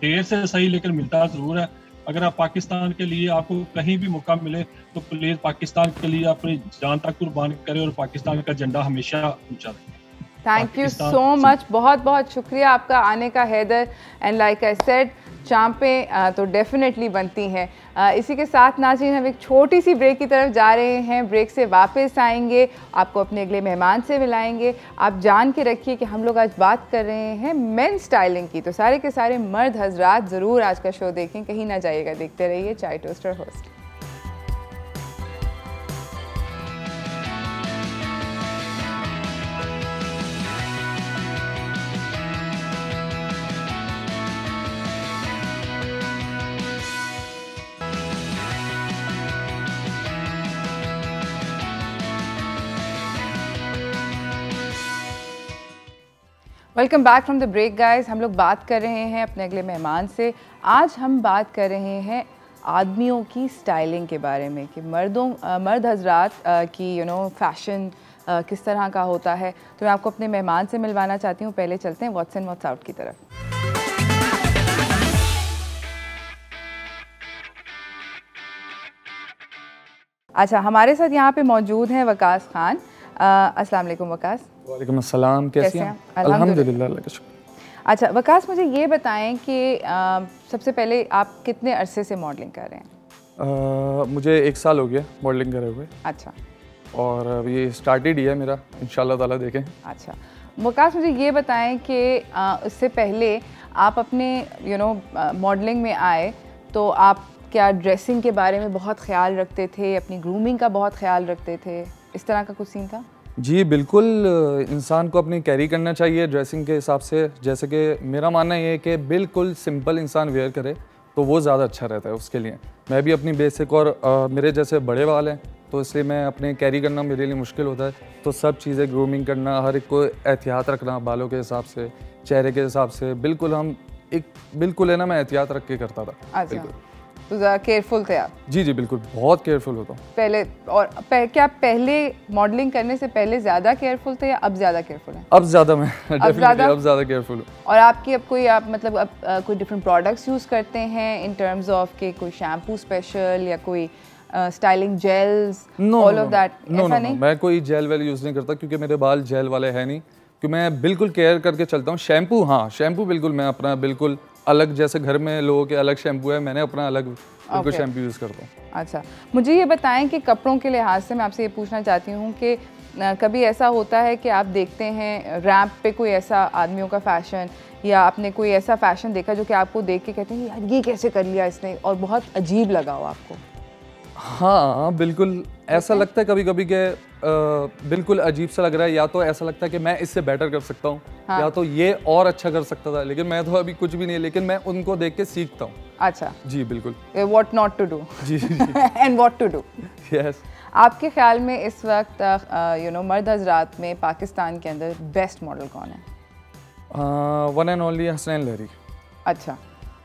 देर से सही लेकिन मिलता ज़रूर है। अगर आप पाकिस्तान के लिए आपको कहीं भी मौका मिले तो प्लीज़ पाकिस्तान के लिए अपनी जान तक कुर्बान करें और पाकिस्तान का झंडा हमेशा ऊंचा रखें। थैंक यू सो मच, बहुत बहुत शुक्रिया आपका आने का Haider. And like I said, चांपें तो डेफिनेटली बनती हैं। इसी के साथ नाज़रीन हम एक छोटी सी ब्रेक की तरफ जा रहे हैं। ब्रेक से वापस आएंगे, आपको अपने अगले मेहमान से मिलाएंगे। आप जान के रखिए कि हम लोग आज बात कर रहे हैं मेन स्टाइलिंग की, तो सारे के सारे मर्द हजरात ज़रूर आज का शो देखें, कहीं ना जाइएगा, देखते रहिए Chai toaster host. Welcome back from the break guys. हम लोग बात कर रहे हैं अपने अगले मेहमान से। आज हम बात कर रहे हैं आदमियों की स्टाइलिंग के बारे में कि मर्द हजरात की फैशन किस तरह का होता है। तो मैं आपको अपने मेहमान से मिलवाना चाहती हूँ। पहले चलते हैं व्हाट्स इन व्हाट्स आउट की तरफ। अच्छा, हमारे साथ यहाँ पे मौजूद हैं वकास खान। अस्सलाम वालेकुम वकास। वालेकुम अस्सलाम, कैसे हैं? अल्हम्दुलिल्लाह, अल्लाह का शुक्र। अच्छा वकास, मुझे ये बताएं कि सबसे पहले आप कितने अरसे से मॉडलिंग कर रहे हैं? मुझे 1 साल हो गया मॉडलिंग करे हुए। अच्छा, और अभी स्टार्टेड ही है मेरा, इंशाल्लाह ताला देखें। अच्छा वकास, मुझे ये बताएं कि उससे पहले आप अपने मॉडलिंग में आए तो आप क्या ड्रेसिंग के बारे में बहुत ख्याल रखते थे, अपनी ग्रूमिंग का बहुत ख्याल रखते थे, इस तरह का कुछ सीन था? जी बिल्कुल, इंसान को अपनी कैरी करना चाहिए ड्रेसिंग के हिसाब से। जैसे कि मेरा मानना ये है कि बिल्कुल सिंपल इंसान वेयर करे तो वो ज़्यादा अच्छा रहता है उसके लिए। मैं भी अपनी बेसिक और मेरे जैसे बड़े बाल हैं तो इसलिए मैं अपने कैरी करना मेरे लिए मुश्किल होता है। तो सब चीज़ें ग्रूमिंग करना, हर एक को एहतियात रखना, बालों के हिसाब से, चेहरे के हिसाब से, बिल्कुल बिल्कुल है ना, मैं एहतियात रख के करता था। अच्छा, तो ज़्यादा केयरफुल थे आप? जी जी बिल्कुल, बहुत केयरफुल होता हूँ पहले। और क्या पहले मॉडलिंग करने से पहले ज़्यादा केयरफुल थे या अब ज़्यादा केयरफुल हैं? अब ज़्यादा मैं अब ज़्यादा केयरफुल हूँ। और आपकी अब कोई कोई डिफरेंट प्रोडक्ट्स यूज़ करते हैं इन टर्म्स ऑफ के कोई शैम्पू स्पेशल या कोई styling gels, all of that? ऐसा नहीं, मैं कोई जेल वेल यूज़ नहीं करता क्योंकि मेरे बाल जेल वाले हैं नहीं, कि मैं बिल्कुल केयर करके चलता हूँ। शैम्पू, हाँ शैम्पू बिल्कुल मैं अपना बिल्कुल अलग, जैसे घर में लोगों के अलग शैम्पू है, मैंने अपना अलग बिल्कुल शैम्पू यूज़ करता हूँ। अच्छा, मुझे ये बताएं कि कपड़ों के लिहाज से मैं आपसे ये पूछना चाहती हूँ कि कभी ऐसा होता है कि आप देखते हैं रैंप पे कोई ऐसा आदमियों का फ़ैशन, या आपने कोई ऐसा फ़ैशन देखा जो कि आपको देख के कहते हैं यार ये कैसे कर लिया इसने, और बहुत अजीब लगा हो आपको? हाँ बिल्कुल, ऐसा लगता है कभी कभी कि बिल्कुल अजीब सा लग रहा है, या तो ऐसा लगता है कि मैं इससे बेटर कर सकता हूँ, हाँ। या तो ये और अच्छा कर सकता था, लेकिन मैं तो अभी कुछ भी नहीं है, लेकिन मैं उनको देख के सीखता हूँ। अच्छा जी बिल्कुल, व्हाट नॉट टू डू जी and what to do. Yes. आपके ख्याल में इस वक्त मर्द हजरात में पाकिस्तान के अंदर बेस्ट मॉडल कौन है? वन एंड ओनली हसनैन लहरी। अच्छा,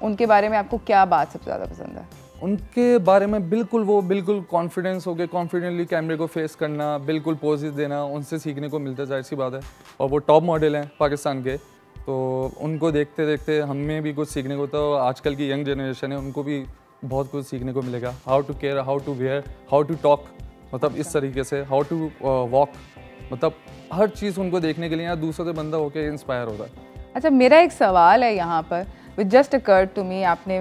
उनके बारे में आपको क्या बात सबसे ज़्यादा पसंद है? उनके बारे में बिल्कुल कॉन्फिडेंस हो गया, कॉन्फिडेंटली कैमरे को फेस करना, बिल्कुल पोजेस देना, उनसे सीखने को मिलता है, जाहिर सी बात है। और वो टॉप मॉडल हैं पाकिस्तान के, तो उनको देखते देखते हमें भी कुछ सीखने को, तो आजकल की यंग जनरेशन है उनको भी बहुत कुछ सीखने को मिलेगा। How to care, how to wear, how to talk, मतलब इस तरीके से, हाउ टू वॉक, मतलब हर चीज़ उनको देखने के लिए यहाँ दूसरों से बंदा होकर इंस्पायर होता है। अच्छा, मेरा एक सवाल है यहाँ पर, which just occurred to me, आपने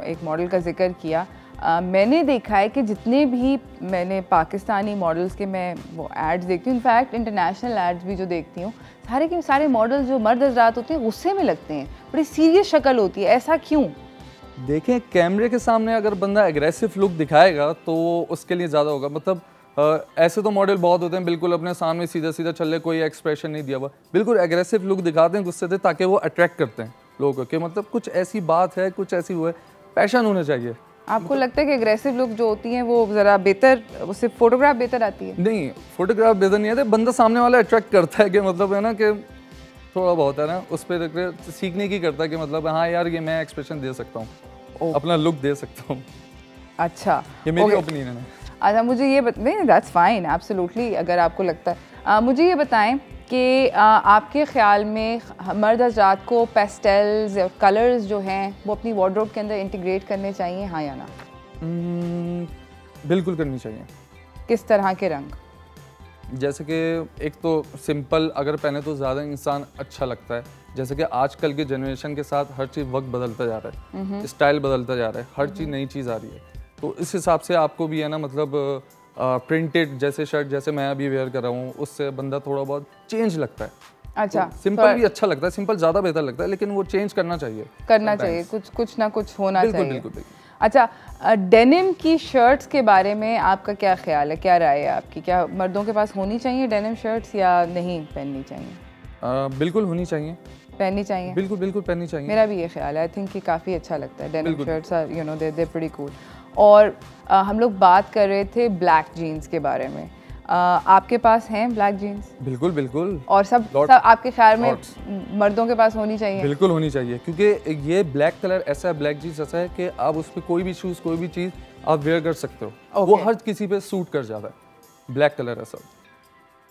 एक मॉडल का जिक्र किया, मैंने देखा है कि जितने भी मैंने पाकिस्तानी मॉडल्स के मैं वो एड्स देखती हूँ, इनफैक्ट इंटरनेशनल एड्स भी जो देखती हूँ, सारे के सारे मॉडल जो मर्द हज़रात होते हैं गुस्से में लगते हैं, बड़ी सीरियस शक्ल होती है, ऐसा क्यों? देखें, कैमरे के सामने अगर बंदा एग्रेसिव लुक दिखाएगा तो उसके लिए ज़्यादा होगा। मतलब ऐसे तो मॉडल बहुत होते हैं बिल्कुल अपने सामने सीधा सीधा चल रहे, कोई एक्सप्रेशन नहीं दिया हुआ, बिल्कुल एग्रेसिव लुक दिखाते हैं गुस्से से, ताकि वो अट्रैक्ट करते हैं लोगों को कि मतलब कुछ ऐसी बात है, कुछ ऐसी वो है, पैशन होना चाहिए। आपको लगता है कि एग्रेसिव लुक जो होती हैं वो ज़रा बेहतर, उससे फोटोग्राफ बेहतर आती है? नहीं, फोटोग्राफ बेहतर नहीं आती, बंदा सामने वाला अट्रैक्ट करता है कि मतलब है ना कि थोड़ा बहुत है ना उस पर सीखने की करता है कि मतलब हाँ यार ये मैं एक्सप्रेशन दे सकता हूँ, अपना लुक दे सकता हूँ। अच्छा, ये मेरी ओपिनियन है। अच्छा, मुझे ये नहीं, दैट्स फाइन, एब्सोल्युटली, अगर आपको लगता है। मुझे ये बताएं कि आपके ख़्याल में मर्द हज़रात को पेस्टल्स और कलर्स जो हैं वो अपनी वार्डरोब के अंदर इंटीग्रेट करने चाहिए, हाँ या ना? बिल्कुल करनी चाहिए। किस तरह के रंग? जैसे कि एक तो सिंपल अगर पहने तो ज़्यादा इंसान अच्छा लगता है। जैसे कि आजकल के जनरेशन के साथ हर चीज़ वक्त बदलता जा रहा है, स्टाइल बदलता जा रहा है, हर चीज़ नई चीज़ आ रही है, तो इस हिसाब से आपको भी है ना मतलब प्रिंटेड जैसे शर्ट जैसे मैं अभी वेयर कर रहा हूँ उससे बंदा थोड़ा बहुत चेंज लगता है। अच्छा, तो सिंपल भी अच्छा लगता है, सिंपल ज़्यादा बेहतर लगता है, लेकिन वो चेंज करना चाहिए, कुछ ना कुछ होना चाहिए। बिल्कुल। अच्छा, डेनिम की शर्ट्स के बारे में आपका क्या ख्याल है, क्या राय है आपकी? क्या मर्दों के पास होनी चाहिए डेनिम शर्ट्स या नहीं पहननी चाहिए? बिल्कुल होनी चाहिए, पहननी चाहिए, बिल्कुल पहननी चाहिए। मेरा भी ये ख्याल है। आई थिंक कि काफ़ी अच्छा लगता है denim shirts, you know, they pretty cool. और हम लोग बात कर रहे थे ब्लैक जीन्स के बारे में, आपके पास हैं ब्लैक जीन्स? बिल्कुल। और सब आपके ख्याल में मर्दों के पास होनी चाहिए? बिल्कुल होनी चाहिए, क्योंकि ये ब्लैक कलर ऐसा है, ब्लैक जीन्स ऐसा है कि आप उस पर कोई भी शूज़ कोई भी चीज़ आप वेयर कर सकते हो, वो हर किसी पे सूट कर जाता है। ब्लैक कलर ऐसा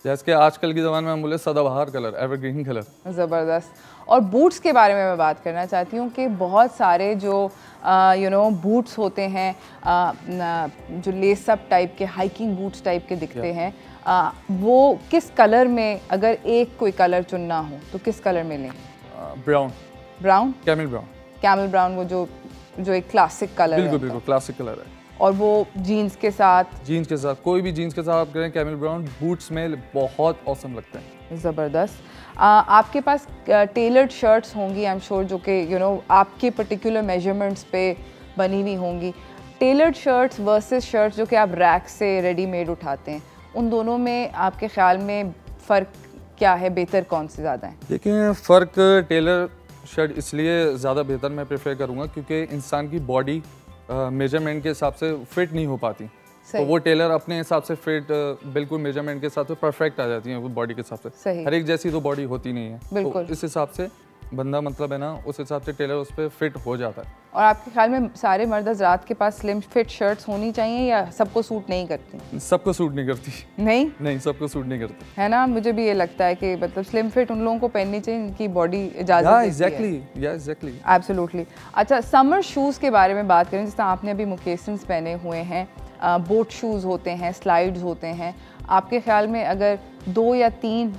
जैसे कि आजकल के ज़माने में हम बोले सदाबहार कलर, एवरग्रीन कलर। ज़बरदस्त। और बूट्स के बारे में मैं बात करना चाहती हूँ कि बहुत सारे जो यू नो बूट्स होते हैं जो लेस अप टाइप के, हाइकिंग बूट्स टाइप के दिखते हैं, वो किस कलर में, अगर एक कोई कलर चुनना हो तो किस कलर में लें? ब्राउन, कैमल ब्राउन, वो जो एक क्लासिक कलर है। बिल्कुल क्लासिक कलर है। और वो जीन्स के साथ कोई भी जीन्स के साथ आप करें कैमल ब्राउन बूट्स में बहुत ऑसम लगता है। ज़बरदस्त। आपके पास टेलर्ड शर्ट्स होंगी आई एम श्योर, जो कि यू नो आपके पर्टिकुलर मेजरमेंट्स पे बनी हुई होंगी। टेलर्ड शर्ट्स वर्सेस शर्ट्स जो कि आप रैक से रेडीमेड उठाते हैं, उन दोनों में आपके ख्याल में फ़र्क क्या है, बेहतर कौन से ज़्यादा है? देखिए, फ़र्क टेलर शर्ट इसलिए ज़्यादा बेहतर मैं प्रेफर करूँगा क्योंकि इंसान की बॉडी मेजरमेंट के हिसाब से फिट नहीं हो पाती, तो वो टेलर अपने हिसाब से फिट बिल्कुल मेजरमेंट के हिसाब से परफेक्ट आ जाती हैं वो बॉडी के हिसाब से। हर एक जैसी तो बॉडी होती नहीं है, तो इस हिसाब से बंदा मतलब है ना उस हिसाब से टेलर उस पर फिट हो जाता है। और आपके ख्याल में सारे मर्द हज़रात के पास स्लिम फिट शर्ट्स होनी चाहिए या सबको सूट नहीं करती? सबको सूट नहीं करती। नहीं, सबको सूट नहीं करती, है ना? मुझे भी ये लगता है कि मतलब स्लिम फिट उन लोगों को पहननी चाहिए जिनकी बॉडी इजाज़त देती है। Exactly, absolutely. अच्छा, समर शूज़ के बारे में बात करें, जिस तरह आपने अभी मुकेसन्स पहने हुए हैं, बोट शूज़ होते हैं, स्लाइड्स होते हैं, आपके ख्याल में अगर 2 या 3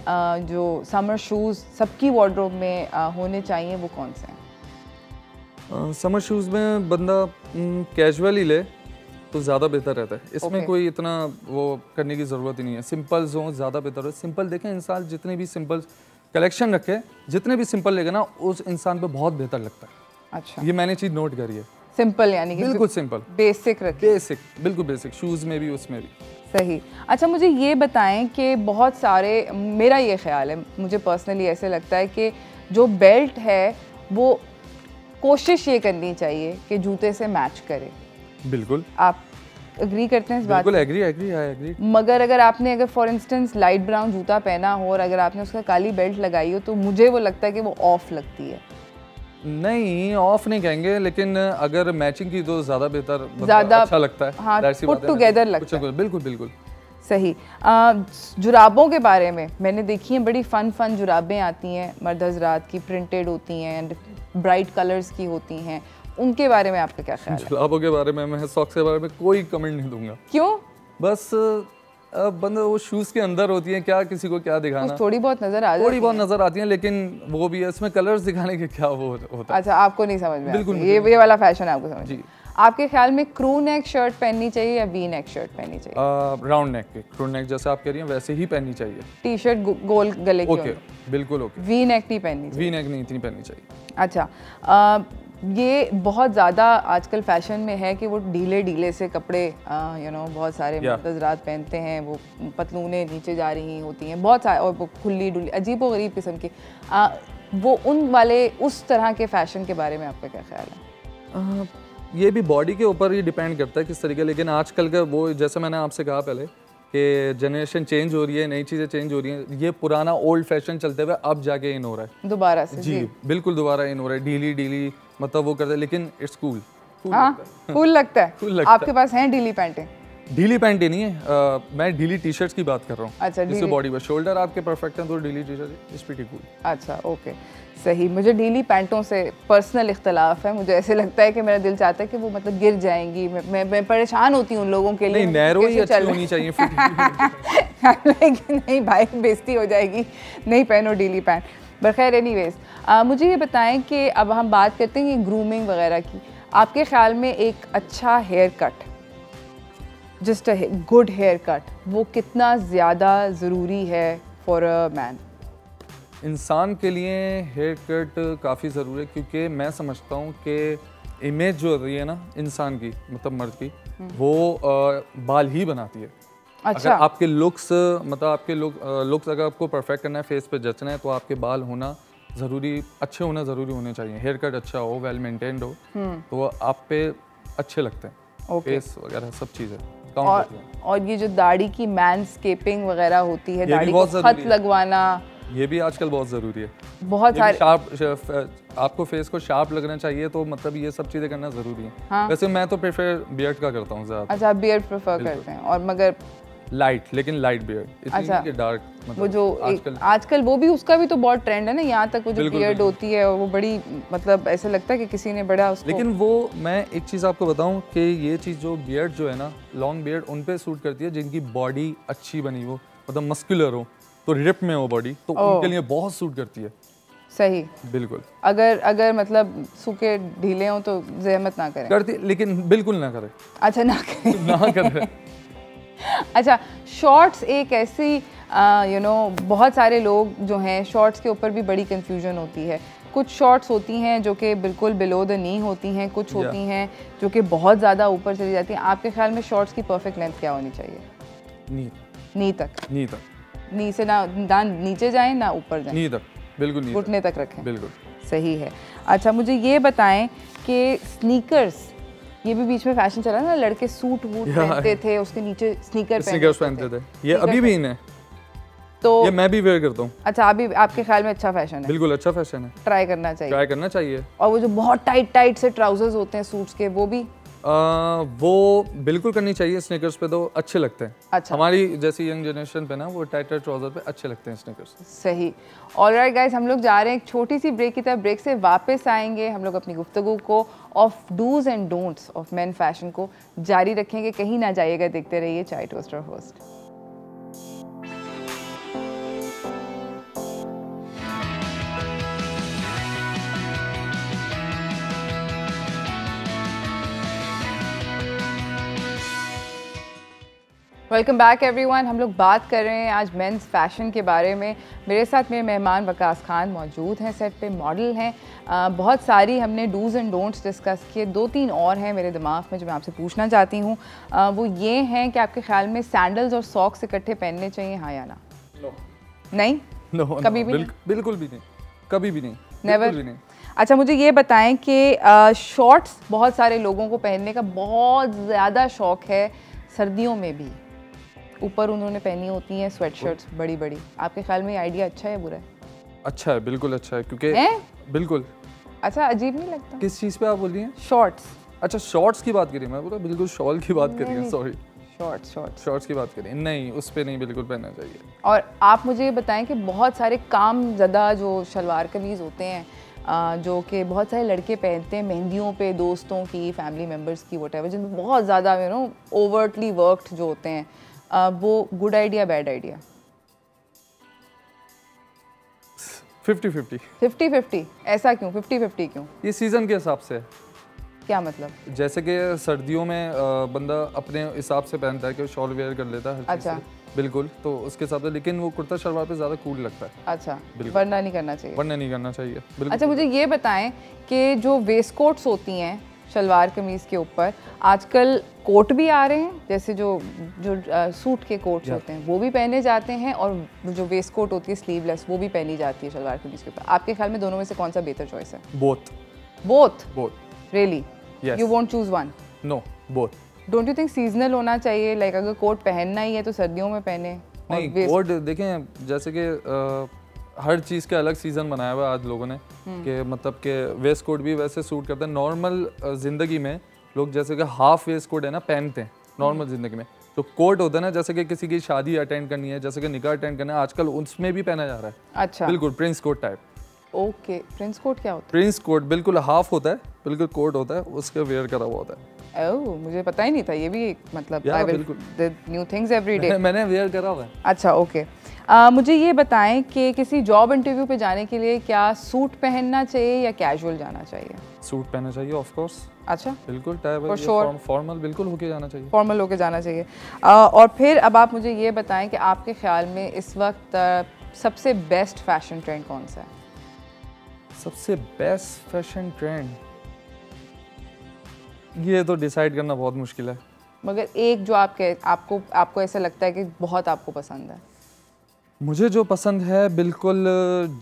जो समर शूज़ सबकी वार्डरोब में होने चाहिए वो कौन से हैं? समर शूज़ में बंदा कैजुअली ले तो ज़्यादा बेहतर रहता है, इसमें कोई इतना वो करने की ज़रूरत ही नहीं है। सिंपल जो ज़्यादा बेहतर है। सिंपल देखें, इंसान जितने भी सिंपल कलेक्शन रखे, जितने भी सिंपल लेगा ना उस इंसान पे बहुत बेहतर लगता है। अच्छा, ये मैंने चीज़ नोट करी है। सिंपल यानी कि बिल्कुल सिंपल, बेसिक रखें। बेसिक, बिल्कुल बेसिक, शूज़ में भी उसमें भी। सही। अच्छा, मुझे ये बताएं कि बहुत सारे, मेरा ये ख्याल है, मुझे पर्सनली ऐसे लगता है कि जो बेल्ट है वो कोशिश ये करनी चाहिए कि जूते से मैच करे। बिल्कुल। आप एग्री करते हैं इस बात? बिल्कुल एग्री। मगर अगर फॉर इंस्टेंस लाइट ब्राउन जूता पहना हो और अगर आपने उसका काली बेल्ट लगाई हो तो मुझे वो लगता है कि वो ऑफ लगती है। नहीं, ऑफ नहीं कहेंगे, लेकिन अगर मैचिंग की तो ज़्यादा बेहतर, ज़्यादा अच्छा लगता है। हाँ, पुट टुगेदर लगता है। बिल्कुल सही। जुराबों के बारे में मैंने देखी हैं, बड़ी फ़न जुराबें आती हैं मर्द हज़रात की, प्रिंटेड होती हैं, ब्राइट कलर्स की होती हैं, उनके बारे में आपका क्या ख्याल है? जुराबों के बारे में, मैं सॉक्स के बारे में कोई कमेंट नहीं दूंगा। क्यों? बस बंदा वो शूज़ के अंदर होती हैं, क्या किसी को क्या दिखाना, थोड़ी बहुत नज़र आती हैं, लेकिन वो भी है, इसमें कलर्स दिखाने के क्या वो होता है। अच्छा, आपको नहीं समझ में? बिल्कुल, ये वाला फैशन है आपको समझ? जी। आपके ख्याल में क्रू नेक शर्ट पहननी चाहिए या वी नेक शर्ट पहननी चाहिए? राउंड नेक की, क्रू नेक जैसे आप कह रही हैं वैसे ही पहननी चाहिए। टी शर्ट गोल गले की ओके, बिल्कुल ओके। वी नेक नहीं पहननी चाहिए? वी नेक नहीं इतनी पहननी चाहिए। अच्छा, ये बहुत ज़्यादा आजकल फैशन में है कि वो ढीले ढीले से कपड़े बहुत सारे हज़रात पहनते हैं, वो पतलूनें नीचे जा रही होती हैं बहुत सारे, और वो खुली डुली अजीब व गरीब किस्म की, वो उन वाले उस तरह के फ़ैशन के बारे में आपका क्या ख्याल है? ये भी बॉडी के ऊपर ही डिपेंड करता है किस तरीके, लेकिन आजकल का वो जैसे मैंने आपसे कहा पहले कि जनरेशन चेंज हो रही है, नई चीज़ें चेंज हो रही हैं, ये पुराना ओल्ड फैशन चलते हुए अब जाके इन हो रहा है दोबारा से। जी बिल्कुल दोबारा इन हो रहा है, ढीली ढीली मतलब वो करते हैं, लेकिन इट्स कूल। हाँ, कूल लगता है। आपके पास हैं ढीली पैंटें? ढीली पैंट ही नहीं है, मैं ढीली टी शर्ट्स की बात कर रहा हूँ। अच्छा, जिससे बॉडी पर शोल्डर आपके परफेक्ट हैं तो ढीली T shirt is pretty cool. अच्छा, ओके, सही। मुझे ढीली पैंटों से पर्सनल इख्तलाफ है, मुझे ऐसे लगता है कि मेरा दिल चाहता है कि वो मतलब गिर जाएंगी, मैं परेशान होती हूँ उन लोगों के लिए। नहीं, नैरो ही अच्छी होनी चाहिए लेकिन नहीं भाई, बेइज्जती हो जाएगी, नहीं पहनो ढीली पैंट। पर खैर एनीवेज, मुझे ये बताएं कि अब हम बात करते हैं ग्रूमिंग वगैरह की। आपके ख्याल में एक अच्छा haircut, just a good haircut, वो कितना ज़्यादा ज़रूरी है फॉर अ मैन? इंसान के लिए हेयर कट काफ़ी ज़रूरी है, क्योंकि मैं समझता हूँ कि इमेज जो रही है ना इंसान की, मतलब मर्द की, वो बाल ही बनाती है। अच्छा। अगर आपके लुक्स मतलब आपके लुक्स अगर आपको परफेक्ट करना है, फेस पे जचना है, तो आपके बाल होना ज़रूरी, अच्छे होना ज़रूरी होने चाहिए। हेयर कट अच्छा हो, वेल मेंटेन्ड हो, तो वो आप पे अच्छे लगते हैं। फेस वगैरह सब चीज़ें। और ये जो दाढ़ी की मैनस्केपिंग वगैरह होती है, दाढ़ी को खत लगवाना, ये भी आजकल बहुत ज़रूरी है। बहुत सारे आपको फेस को शार्प लगना चाहिए, तो मतलब ये सब चीज़ें करना ज़रूरी है। हाँ? वैसे मैं तो प्रेफर बियर्ड का करता हूँ ज़्यादा। अच्छा, बियर्ड प्रेफर करते हैं, और मगर लाइट, लेकिन लाइट बियर्ड। अच्छा, डार्क मतलब वो जो आजकल वो भी, उसका भी तो बहुत ट्रेंड है ना, यहाँ तक वो जो बियर्ड होती है, वो बड़ी मतलब ऐसे लगता है कि किसी ने बड़ा उसको। लेकिन वो मैं एक चीज़ आपको बताऊं कि ये चीज़ जो बियर्ड जो है ना, लॉन्ग बियर्ड, उन पे सूट करती है जिनकी बॉडी अच्छी बनी हो, मतलब मस्कुलर हो, तो रिप में हो बॉडी, तो उनके लिए बहुत सूट करती है। सही, बिल्कुल। अगर मतलब सूखे ढीले हो तो जहमत ना करें। करती, लेकिन बिल्कुल ना करें। अच्छा, ना करें। ना करें। अच्छा, शॉर्ट्स एक ऐसी बहुत सारे लोग जो हैं, शॉर्ट्स के ऊपर भी बड़ी कंफ्यूजन होती है। कुछ शॉर्ट्स होती हैं जो कि बिल्कुल बिलो द नी होती हैं, कुछ होती हैं जो कि बहुत ज़्यादा ऊपर चली जाती हैं। आपके ख्याल में शॉर्ट्स की परफेक्ट लेंथ क्या होनी चाहिए? नी तक। नी से ना नीचे जाएं ना ऊपर जाएं, नी तक, बिल्कुल घुटने तक रखें। बिल्कुल सही है। अच्छा, मुझे ये बताएं कि स्नीकर्स, ये भी बीच में फैशन चला ना, लड़के सूट वूट पहनते थे, उसके नीचे स्नीकर्स पहनते थे। ये अभी भी इन है, तो ये मैं भी वेयर करता हूँ। अच्छा, अभी आपके ख्याल में अच्छा फैशन है? बिल्कुल अच्छा फैशन है, ट्राई करना चाहिए। और वो जो बहुत टाइट से ट्राउजर्स होते हैं सूट्स के, वो भी वो बिल्कुल करनी चाहिए। स्नीकर्स पे तो अच्छे लगते हैं। अच्छा, हमारी जैसी यंग जनरेशन पे ना, वो टाइट ट्राउजर पे अच्छे लगते हैं स्नीकर्स। सही। ऑलराइट गाइस, हम लोग जा रहे हैं एक छोटी सी ब्रेक की तरफ। ब्रेक से वापस आएंगे, हम लोग अपनी गुफ्तगू को of dos and don'ts of men fashion को जारी रखेंगे। कहीं ना जाइएगा, देखते रहिए Chai toaster host. Welcome back everyone. हम लोग बात कर रहे हैं आज मेंस फैशन के बारे में। मेरे साथ मेरे मेहमान वकास खान मौजूद हैं, सेट पे मॉडल हैं। बहुत सारी हमने डूज़ एंड डोंट्स डिस्कस किए। 2-3 और हैं मेरे दिमाग में जो मैं आपसे पूछना चाहती हूँ। वो ये हैं कि आपके ख्याल में सैंडल्स और सॉक्स इकट्ठे पहनने चाहिए, हाँ या ना? नहीं, कभी भी नहीं? बिल्कुल भी नहीं, कभी भी नहीं, नेवर। अच्छा, मुझे ये बताएं कि शॉर्ट्स बहुत सारे लोगों को पहनने का बहुत ज़्यादा शौक है, सर्दियों में भी। ऊपर उन्होंने पहनी होती हैं स्वेटशर्ट्स बड़ी बड़ी। आपके ख्याल में ये आइडिया अच्छा है बुरा है? अच्छा है, बिल्कुल अच्छा है, क्योंकि बिल्कुल। अच्छा, अजीब नहीं लगता? किस चीज़ पे आप बोल रही हैं? शॉर्ट्स। अच्छा, शॉर्ट्स की बात करिए, मैं बोला बिल्कुल शॉल की बात करिए, सॉरी। शॉर्ट्स की बात करिए, नहीं उस पे नहीं, बिल्कुल पहनना चाहिए। और आप मुझे ये बताएं कि बहुत सारे काम ज़्यादा जो शलवार कमीज़ होते हैं, जो कि बहुत सारे लड़के पहनते हैं मेहंदियों पे, दोस्तों की, फैमिली मेम्बर्स की, व्हाटएवर, जिनमें बहुत ज़्यादा ओवरटली वर्क्ड जो होते हैं, वो गुड आइडिया बैड आइडिया? 50-50। 50-50? ऐसा क्यों 50-50 क्यों? ये सीजन के हिसाब से। क्या मतलब? जैसे कि सर्दियों में बंदा अपने हिसाब से पहनता है कि शॉल वेयर कर लेता है हर चीज़ अच्छा। से। बिल्कुल, तो उसके हिसाब से, लेकिन वो कुर्ता शलवार पे ज़्यादा कूल लगता है। अच्छा, वरना नहीं करना चाहिए। वरना नहीं करना चाहिए, बिल्कुल। अच्छा, मुझे ये बताएं कि जो वेस्ट कोट्स होती हैं शलवार कमीज़ के ऊपर, आजकल कोट भी आ रहे हैं, जैसे जो जो सूट के कोट्स होते हैं वो भी पहने जाते हैं, और जो वेस्ट कोट होती है स्लीवलेस वो भी पहनी जाती है शलवार कमीज़ के ऊपर। आपके ख्याल में दोनों में से कौन सा बेहतर चॉइस है? Both. Both? Really? You won't choose one? No, both. Don't you think seasonal होना चाहिए, लाइक अगर कोट पहनना ही है तो सर्दियों में पहने? नहीं, कोट देखें, जैसे कि हर चीज़ के अलग सीज़न बनाया हुआ है आज लोगों ने, कि मतलब कि वेस्ट कोट भी वैसे सूट करता है नॉर्मल ज़िंदगी में। लोग जैसे कि हाफ वेस्ट कोट है ना पहनते हैं नॉर्मल ज़िंदगी में। तो कोट होता है ना, जैसे कि किसी की शादी अटेंड करनी है, जैसे कि निकाह अटेंड करना है, आजकल उसमें भी पहना जा रहा है। अच्छा, बिल्कुल prince coat type. Okay, prince coat क्या होता प्रिंस कोट बिल्कुल हाफ होता है, बिल्कुल कोट होता है, उसके वेयर करा हुआ होता है। ओह, मुझे पता ही नहीं था ये भी एक मतलब I will new things every day. मैंने वेयर करा हुआ है। अच्छा, ओके। मुझे ये बताएं कि किसी जॉब इंटरव्यू पे जाने के लिए क्या सूट पहनना चाहिए या कैजुअल जाना चाहिए? सूट पहनना चाहिए ऑफ कोर्स। अच्छा, बिल्कुल टाई वाई फॉर्मल बिल्कुल होके जाना चाहिए। फॉर्मल होके जाना चाहिए। और फिर अब आप मुझे ये बताएं कि आपके ख्याल में इस वक्त सबसे बेस्ट फैशन ट्रेंड कौन सा है? सबसे बेस्ट फैशन ट्रेंड, ये तो डिसाइड करना बहुत मुश्किल है, मगर एक जो आपको ऐसा लगता है कि बहुत आपको पसंद है। मुझे जो पसंद है बिल्कुल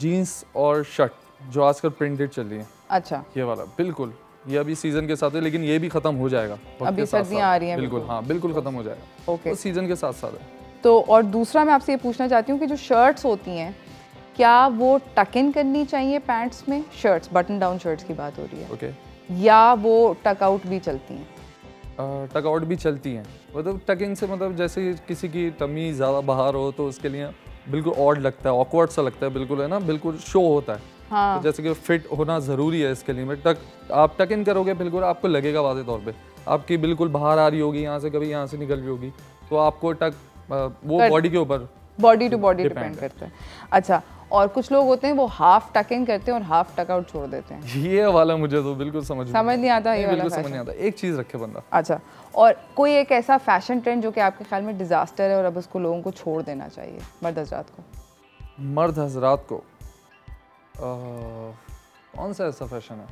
जीन्स और शर्ट, जो आजकल प्रिंटेड चल रही है। अच्छा, ये वाला बिल्कुल, ये अभी सीजन के साथ है, लेकिन ये भी खत्म हो जाएगा अभी सर्दियाँ आ रही हैं। बिल्कुल, हाँ बिल्कुल खत्म हो जाएगा। ओके, तो सीजन के साथ साथ है। तो और दूसरा मैं आपसे ये पूछना चाहती हूँ कि जो शर्ट्स होती हैं, क्या वो टक इन करनी चाहिए पैंट्स में? शर्ट्स, बटन डाउन शर्ट्स की बात हो रही है। ओके। या वो टक आउट भी चलती हैं? टक आउट भी चलती हैं, मतलब टक इन से मतलब जैसे किसी की टमी ज़्यादा बाहर हो तो उसके लिए बिल्कुल ऑड लगता है, ऑकवर्ड सा लगता है, बिल्कुल है ना, बिल्कुल शो होता है। हाँ। तो जैसे कि फिट होना ज़रूरी है इसके लिए। आप टक इन करोगे बिल्कुल आपको लगेगा वाज़े तौर पे आपकी बिल्कुल बाहर आ रही होगी, यहाँ से कभी यहाँ से निकल रही होगी, तो आपको टक वो बॉडी के ऊपर, बॉडी टू बॉडी डिपेंड करता है। अच्छा, और कुछ लोग होते हैं वो हाफ टक इन करते हैं और हाफ टक आउट छोड़ देते हैं। ये वाला मुझे तो बिल्कुल समझ नहीं आता, ये वाला बिल्कुल समझ नहीं आता। एक चीज़ रखे बंदा। अच्छा, और कोई एक ऐसा फैशन ट्रेंड जो कि आपके ख्याल में डिजास्टर है और अब उसको लोगों को छोड़ देना चाहिए, मर्द हजरात को? मर्द हजरात को कौन सा ऐसा फैशन है?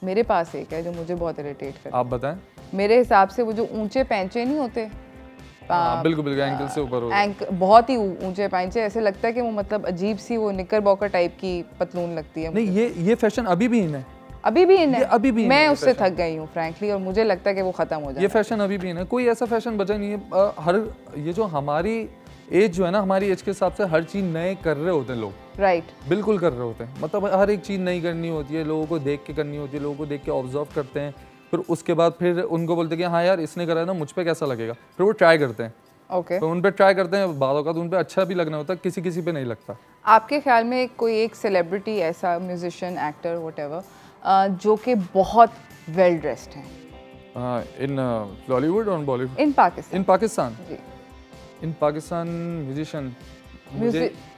मेरे पास एक है जो मुझे बहुत इरिटेट करता है। आप बताएं। मेरे हिसाब से वो जो ऊंचे पैंचे नहीं होते, बिल्कुल बिल्कुल एंकल से ऊपर हो, बहुत ही ऊंचे पैंचे, ऐसे लगता है कि वो मतलब अजीब सी वो निकर बॉकर टाइप की पतलून लगती है। नहीं, ये फैशन अभी भी इन है। अभी भी इन है? अभी भी मैं उससे थक गई हूँ फ्रैंकली, और मुझे लगता है कि वो खत्म हो जाए। ये फैशन अभी भी इन है, कोई ऐसा फैशन बचा नहीं है। हर ये जो हमारी एज जो है ना, हमारी एज के हिसाब से हर चीज़ नए कर रहे होते हैं लोग। राइट, बिल्कुल कर रहे होते हैं, मतलब हर एक चीज़ नई करनी होती है, लोगों को देख के करनी होती है, लोगों को देख के ऑब्जर्व करते हैं, फिर उसके बाद फिर उनको बोलते हैं कि हाँ यार इसने करा है ना, मुझ पे कैसा लगेगा, फिर वो ट्राई करते हैं। ओके, तो उन पे ट्राई करते हैं, बातों का तो उन पे अच्छा भी लगना होता है, किसी किसी पे नहीं लगता। आपके ख्याल में कोई एक सेलिब्रिटी ऐसा, म्यूजिशियन, एक्टर, व्हाटएवर, जो कि बहुत वेल ड्रेस्ड हैं? इन बॉलीवुड और बॉलीवुड? इन पाकिस्तान। इन पाकिस्तान जी, इन पाकिस्तान म्यूजिशियन,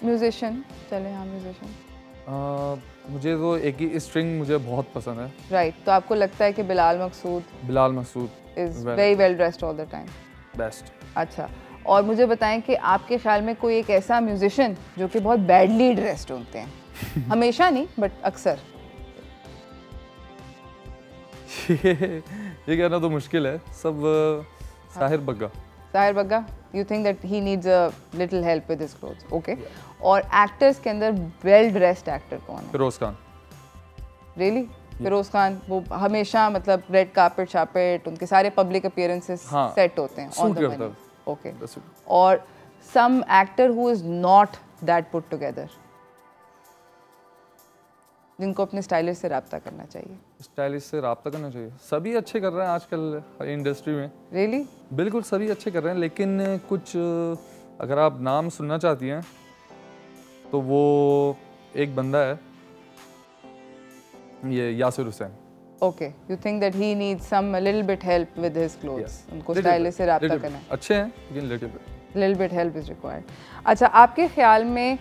म्यूजिशियन चले, हाँ म्यूजिशियन। मुझे तो एक ही स्ट्रिंग मुझे बहुत पसंद है। राइट, तो आपको लगता है कि Bilal Maqsood is very well dressed all the time? Best. अच्छा, और मुझे बताएं कि आपके ख्याल में कोई एक ऐसा म्यूजिशियन जो कि बहुत बैडली ड्रेस्ड होते हैं? हमेशा नहीं बट अक्सर। ये कहना तो मुश्किल है, सब Sahir Bagga. Sahir Bagga, you think that he needs a little help with his clothes? Okay, और एक्टर्स के अंदर वेल ड्रेस्ड एक्टर कौन है? फिरोज खान। रियली? फिरोज खान वो हमेशा मतलब रेड कार्पेट शापेट, उनके सारे पब्लिक अपीयरेंसेस सेट होते हैं ऑन द मनी। ओके, और some actor who is not that put together, जिनको अपने स्टाइलिस्ट से रब्ता करना चाहिए? स्टाइलिस्ट से रब्ता करना चाहिए, सभी अच्छे कर रहे हैं आजकल इंडस्ट्री में। रियली? बिल्कुल सभी अच्छे कर रहे हैं, लेकिन कुछ अगर आप नाम सुनना चाहती हैं तो वो एक बंदा है, ये Yasir Hussain. Okay, you think that he needs some little bit help with his clothes? उनको स्टाइलिस्ट से रब्ता करना है। अच्छे हैं लेकिन little bit help is required. अच्छा, आपके ख्याल में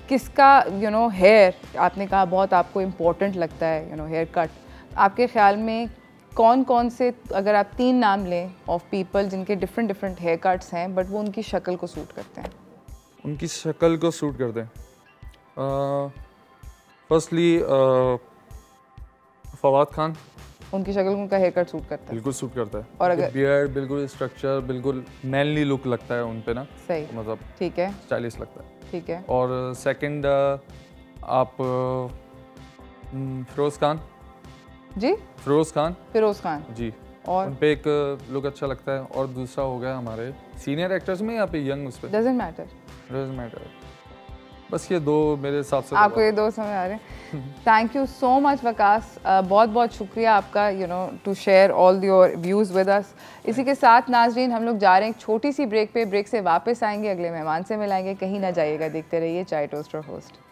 किसका हेयर, आपने कहा बहुत आपको इम्पोर्टेंट लगता है हेयर कट, आपके ख्याल में कौन कौन से, अगर आप 3 नाम लें ऑफ पीपल जिनके डिफरेंट डिफरेंट हेयर कट्स हैं बट वो उनकी शक्ल को सूट करते हैं? उनकी शक्ल को सूट करते हैं, फर्स्टली फवाद खान। उनकी शक्ल को उनका हेयर कट सूट करता है? बिल्कुल सूट करता है। और अगर बियर्ड बिल्कुल स्ट्रक्चर, बिल्कुल मैनली लुक लगता है उन पे ना, सही, मतलब ठीक है, स्टाइलिश लगता है। ठीक है। और सेकंड आप फिरोज़ खान जी, फिरोज़ खान फिरोज़ खान जी, और उन पे एक लुक अच्छा लगता है। और दूसरा हो गया हमारे सीनियर एक्टर्स में या पे यंग, उस पे डजंट मैटर, डजंट मैटर। बस ये 2 मेरे हिसाब से। आपको ये 2 समझ आ रहे हैं? Thank you so much Waqas, बहुत बहुत शुक्रिया आपका, you know, to share all your views with us. इसी के साथ नाजरीन हम लोग जा रहे हैं एक छोटी सी ब्रेक पे, ब्रेक से वापस आएंगे, अगले मेहमान से मिलाएंगे, कहीं ना जाइएगा, देखते रहिए Chai toaster host.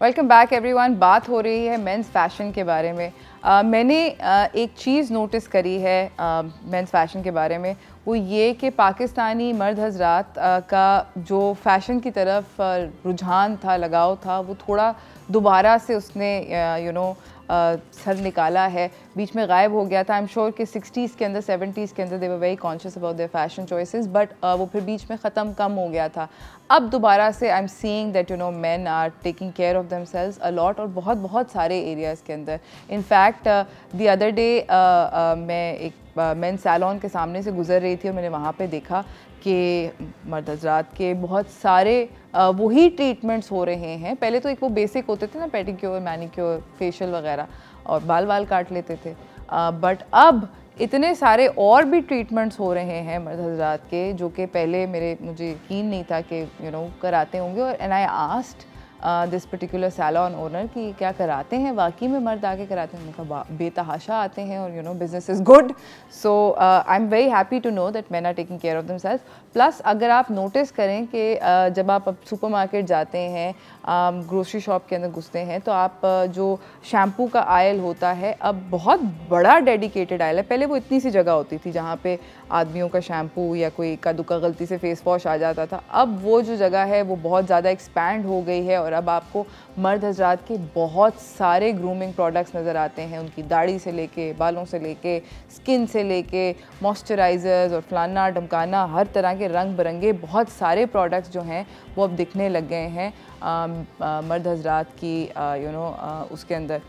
Welcome back everyone. बात हो रही है मेंस फैशन के बारे में। मैंने एक चीज़ नोटिस करी है मेंस फैशन के बारे में, वो ये कि पाकिस्तानी मर्द हजरात का जो फ़ैशन की तरफ रुझान था, लगाव था, वो थोड़ा दोबारा से उसने सर निकाला है, बीच में गायब हो गया था। आई एम श्योर कि 60s के अंदर 70s के अंदर they were very conscious about their fashion choices, but वो फिर बीच में ख़त्म कम हो गया था। अब दोबारा से I am seeing that men are taking care of themselves a lot, और बहुत बहुत सारे एरियाज़ के अंदर। इनफैक्ट द अदर डे मैं एक मेन सैलॉन के सामने से गुजर रही थी और मैंने वहाँ पे देखा कि मर्द हजरात के बहुत सारे वही ट्रीटमेंट्स हो रहे हैं। पहले तो एक वो बेसिक होते थे ना, पेडिक्योर, मैनिक्योर, फेशियल वगैरह, और बाल काट लेते थे, बट अब इतने सारे और भी ट्रीटमेंट्स हो रहे हैं मर्द हजरात के, जो कि पहले मुझे यकीन नहीं था कि कराते होंगे। और and I asked this particular salon owner कि क्या कराते हैं, वाकई में मर्द आके कराते हैं? उनका बेतहाशा आते हैं, और business is good. So I am very happy to know that man are taking care of themselves. Plus अगर आप नोटिस करें कि जब आप सुपरमार्केट जाते हैं, ग्रोसरी शॉप के अंदर घुसते हैं, तो आप जो शैम्पू का आयल होता है, अब बहुत बड़ा डेडिकेटेड आयल है। पहले वो इतनी सी जगह होती थी जहाँ पे आदमियों का शैम्पू या कोई इक्का दुक्का गलती से फेस वॉश आ जाता था। अब वो जो जगह है वो बहुत ज़्यादा एक्सपैंड हो गई है, और अब आपको मर्द हजरात के बहुत सारे ग्रूमिंग प्रोडक्ट्स नज़र आते हैं, उनकी दाढ़ी से लेके, बालों से लेके, स्किन से लेके, मॉइस्चराइज़र्स और फलाना ढमकाना, हर तरह के रंग बिरंगे बहुत सारे प्रोडक्ट्स जो हैं वो अब दिखने लग गए हैं मर्द हजरात की उसके अंदर।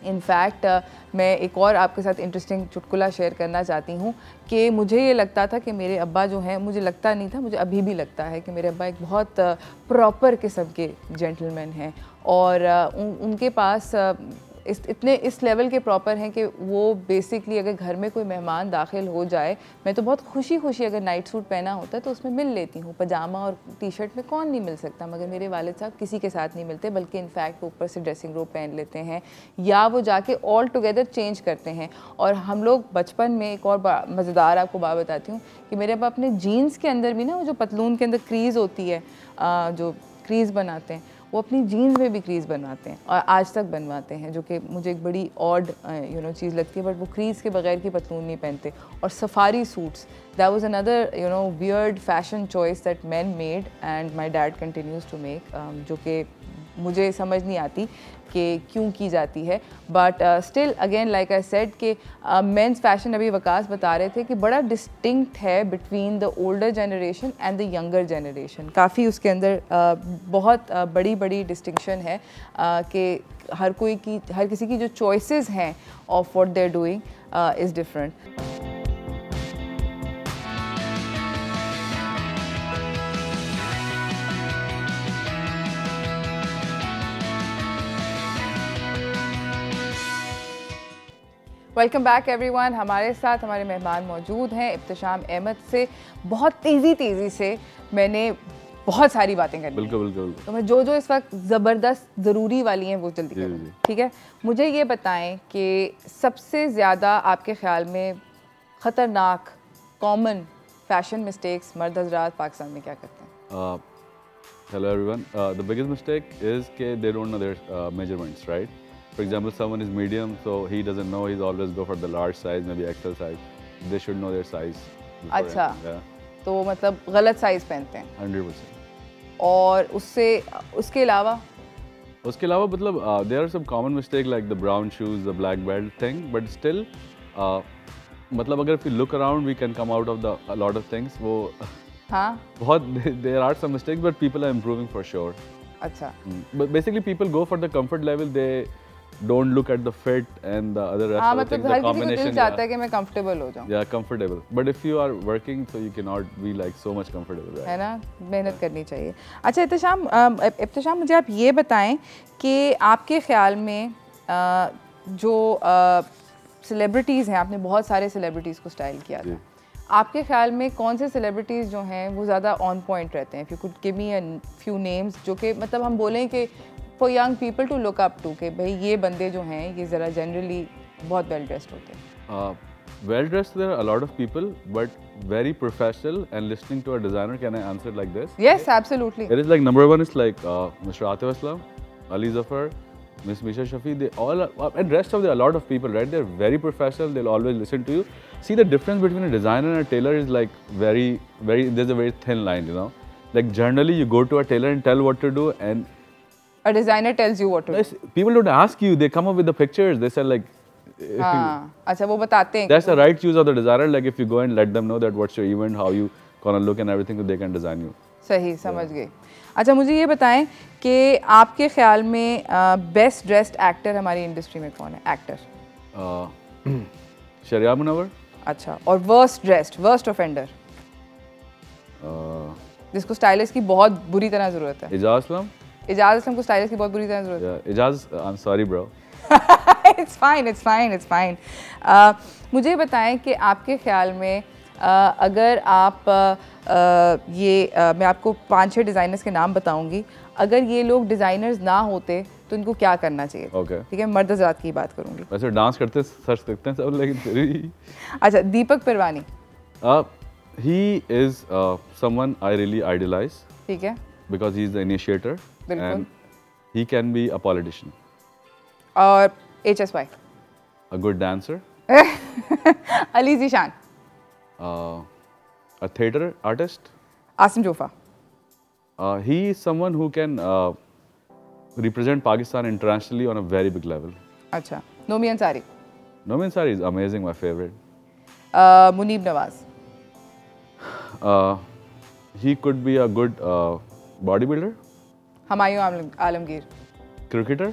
इनफैक्ट मैं एक और आपके साथ इंटरेस्टिंग चुटकुला शेयर करना चाहती हूँ कि मुझे ये लगता था कि मेरे अब्बा जो हैं, मुझे लगता नहीं था, मुझे अभी भी लगता है कि मेरे अब्बा एक बहुत प्रॉपर किस्म के जेंटलमैन हैं, और उनके पास इस लेवल के प्रॉपर हैं कि वो बेसिकली अगर घर में कोई मेहमान दाखिल हो जाए, मैं तो बहुत खुशी अगर नाइट सूट पहना होता है तो उसमें मिल लेती हूँ। पजामा और टी शर्ट में कौन नहीं मिल सकता, मगर मेरे वालिद साहब किसी के साथ नहीं मिलते, बल्कि इनफैक्ट ऊपर से ड्रेसिंग रोब पहन लेते हैं, या वो जाके ऑल टुगेदर चेंज करते हैं। और हम लोग बचपन में, एक और मज़ेदार आपको बात बताती हूँ कि मेरे अब अपने जीन्स के अंदर भी ना, वो जो पतलून के अंदर क्रीज़ होती है, जो क्रीज़ बनाते हैं, वो अपनी जीन्स में भी क्रीज़ बनवाते हैं, और आज तक बनवाते हैं, जो कि मुझे एक बड़ी ऑड चीज़ लगती है। बट वो क्रीज़ के बगैर की पतलून नहीं पहनते। और safari suits, that was another weird fashion choice that man made, and my dad continues to make, जो कि मुझे समझ नहीं आती कि क्यों की जाती है। But still again like I said कि मेंस फैशन, अभी वकास बता रहे थे कि बड़ा डिस्टिंक्ट है between the older generation and the younger generation. काफ़ी उसके अंदर बहुत बड़ी डिस्टिंक्शन है कि हर किसी की जो चॉइसेस हैं of what they are doing is different. Welcome back everyone. हमारे साथ हमारे मेहमान मौजूद हैं इब्तिशाम अहमद से। बहुत तेज़ी से मैंने बहुत सारी बातें करनी। बिल्कुल। तो मैं जो इस वक्त ज़बरदस्त ज़रूरी वाली हैं वो जल्दी करूँ, ठीक है? मुझे ये बताएं कि सबसे ज़्यादा आपके ख्याल में ख़तरनाक कॉमन फैशन मिस्टेक्स मर्द हज़रात पाकिस्तान में क्या करते हैं? Hello everyone. The biggest mistake is that they don't know their measurements, right? For example, someone is medium, so he doesn't know. He's always go for the large size, maybe XL size. They should know their size. अच्छा, Yeah, तो मतलब गलत साइज पहनते हैं 100%. और उसके अलावा उसके अलावा मतलब there are some common mistake like the brown shoes, the black belt thing, but still मतलब अगर if we look around, we can come out of a lot of things. वो हाँ बहुत there are some mistakes, but people are improving for sure. अच्छा But basically, people go for the comfort level. They don't look at the fit and the other rest हाँ of the मतलब things. The हर किसी को दिल combination, चाहता है कि मैं कंफर्टेबल हो जाऊँ, yeah, comfortable. But if you are working, so you cannot be like so much comfortable, right? है ना, मेहनत करनी चाहिए। अच्छा इब्तिशाम मुझे आप ये बताएं कि आपके ख्याल में जो सेलिब्रिटीज़ हैं, आपने बहुत सारे सेलिब्रिटीज़ को स्टाइल किया था, आपके ख्याल में कौन से सेलिब्रिटीज़ जो हैं वो ज़्यादा ऑन पॉइंट रहते हैं? If you could give me a few names जो कि मतलब हम बोलें कि for young people to look up to, कि भाई ये बंदे जो हैं ये ज़रा जनरली बहुत वेल ड्रेस्ड होते हैं। Well dressed, there are a lot of people, but very professional and listening to a designer. Can I answer it like this? Yes, absolutely. It is like number one is like Mr. Atif Aslam, Ali Zafar, Miss Misha Shafi. They all are, and rest of the a lot of people, right? They're very professional. They'll always listen to you. See, the difference between a designer and a tailor is like very. There's a very thin line, you know. Like generally, you go to a tailor and tell what to do, and A designer tells you what to do. people don't ask you. They come up with the pictures. They say like. हाँ, अच्छा वो बताते हैं। That's the right choice of the designer. Like if you go and let them know that what's your event, how you gonna look and everything, so they can design you. सही समझ गई। अच्छा मुझे ये बताएं कि आपके ख्याल में बेस्ट ड्रेस्ड एक्टर हमारी इंडस्ट्री में कौन है? Actor Sharia Munawar. अच्छा, और वर्स्ट ड्रेस्ड, वर्स्ट ऑफेंडर जिसको स्टाइलिस्ट की बहुत बुरी तरह ज़रूरत है? Ijaz Aslam. इजाज़ असलम को स्टाइलिस्ट की बहुत बुरी तरह ज़रूरत है? Yeah, Ijaz. I'm sorry, bro. It's fine. मुझे बताएं कि आपके ख्याल में अगर आप मैं आपको 5-6 डिज़ाइनर्स के नाम बताऊंगी, अगर ये लोग डिज़ाइनर्स ना होते तो इनको क्या करना चाहिए? Okay. ठीक है, मर्द हज़रात की बात करूंगी। वैसे डांस करते सर्च करते हैं सब, लेकिन फिर भी अच्छा, दीपक Parwani. he is someone I really idolize ठीक है, because he is the initiator बिल्कुल। and he can be a politician, और HSY a good dancer, Ali Zeeshan, a theater artist. Asim Jofa. He is someone who can represent Pakistan internationally on a very big level. अच्छा, Nomi Ansari. Nomi Ansari is amazing, my favorite. Munib Nawaz. He could be a good bodybuilder, Humayun Alamgir. cricketer.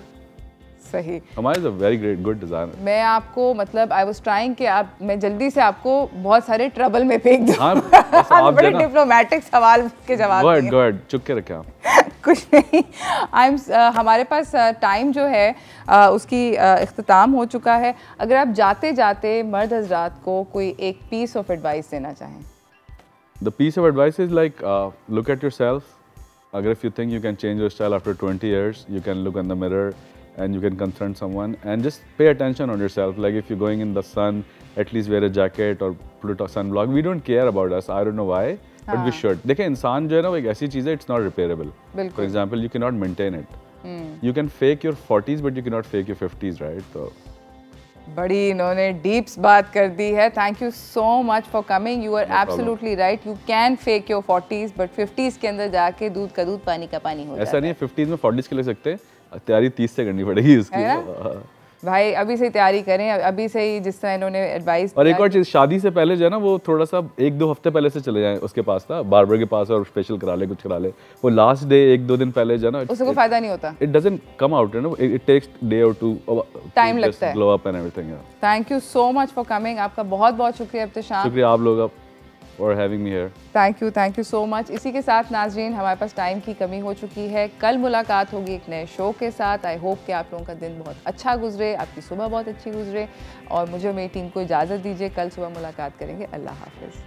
सही। Hamaya is a very good designer. मैं आपको मतलब आई वाज ट्राइंग कि मैं जल्दी से आपको बहुत सारे ट्रबल में फेंक दूँ। हाँ, बस आप बड़े देना। डिप्लोमेटिक सवाल के जवाब दिए। Go ahead, चुप के रखे आप। कुछ नहीं, हमारे पास टाइम जो है उसकी इख्तिताम हो चुका है। अगर आप जाते जाते मर्द हजरात को कोई एक पीस ऑफ एडवाइस देना चाहें? The piece of advice is like look at yourself. Agar if you think you can change your style after 20 years, you can look in the mirror and you can confront someone and just pay attention on yourself. Like if you're going in the sun, at least wear a jacket or put a sunblock. We don't care about us. I don't know why, but we should. देखिए इंसान जो है ना वो एक ऐसी चीज़ है, it's not repairable. For example, you cannot maintain it. You can fake your 40s, but you cannot fake your 50s, right? So. बड़ी इन्होंने डीप्स बात कर दी है। Thank you so much for coming. You are absolutely right. You can fake your 40s but 50s के अंदर जाके दूध का दूध पानी का पानी हो जाता है। ऐसा नहीं है 50s में 40s के ले सकते हैं, तैयारी 30 से करनी पड़ेगी उसकी। भाई अभी से तैयारी करें, अभी से ही जिस तरह इन्होंने एडवाइस। और एक और चीज़, शादी से पहले जो है ना वो थोड़ा सा 1-2 हफ्ते पहले से चले जाएं उसके पास ना, बार्बर के पास, और स्पेशल करा ले, कुछ करा ले। वो लास्ट डे 1-2 दिन पहले जो है ना, उससे कोई फायदा नहीं होता। It doesn't come out, you know, it takes day और 2 टाइम लगता है, glow up and everything. Thank you so much for coming. आपका बहुत बहुत शुक्रिया इब्तिशाम। शुक्रिया आप लोग for having me here. Thank you so much. इसी के साथ नाजरीन हमारे पास टाइम की कमी हो चुकी है। कल मुलाकात होगी एक नए शो के साथ। आई होप कि आप लोगों का दिन बहुत अच्छा गुजरे, आपकी सुबह बहुत अच्छी गुजरे, और मुझे मेरी टीम को इजाज़त दीजिए। कल सुबह मुलाकात करेंगे। अल्लाह हाफिज़।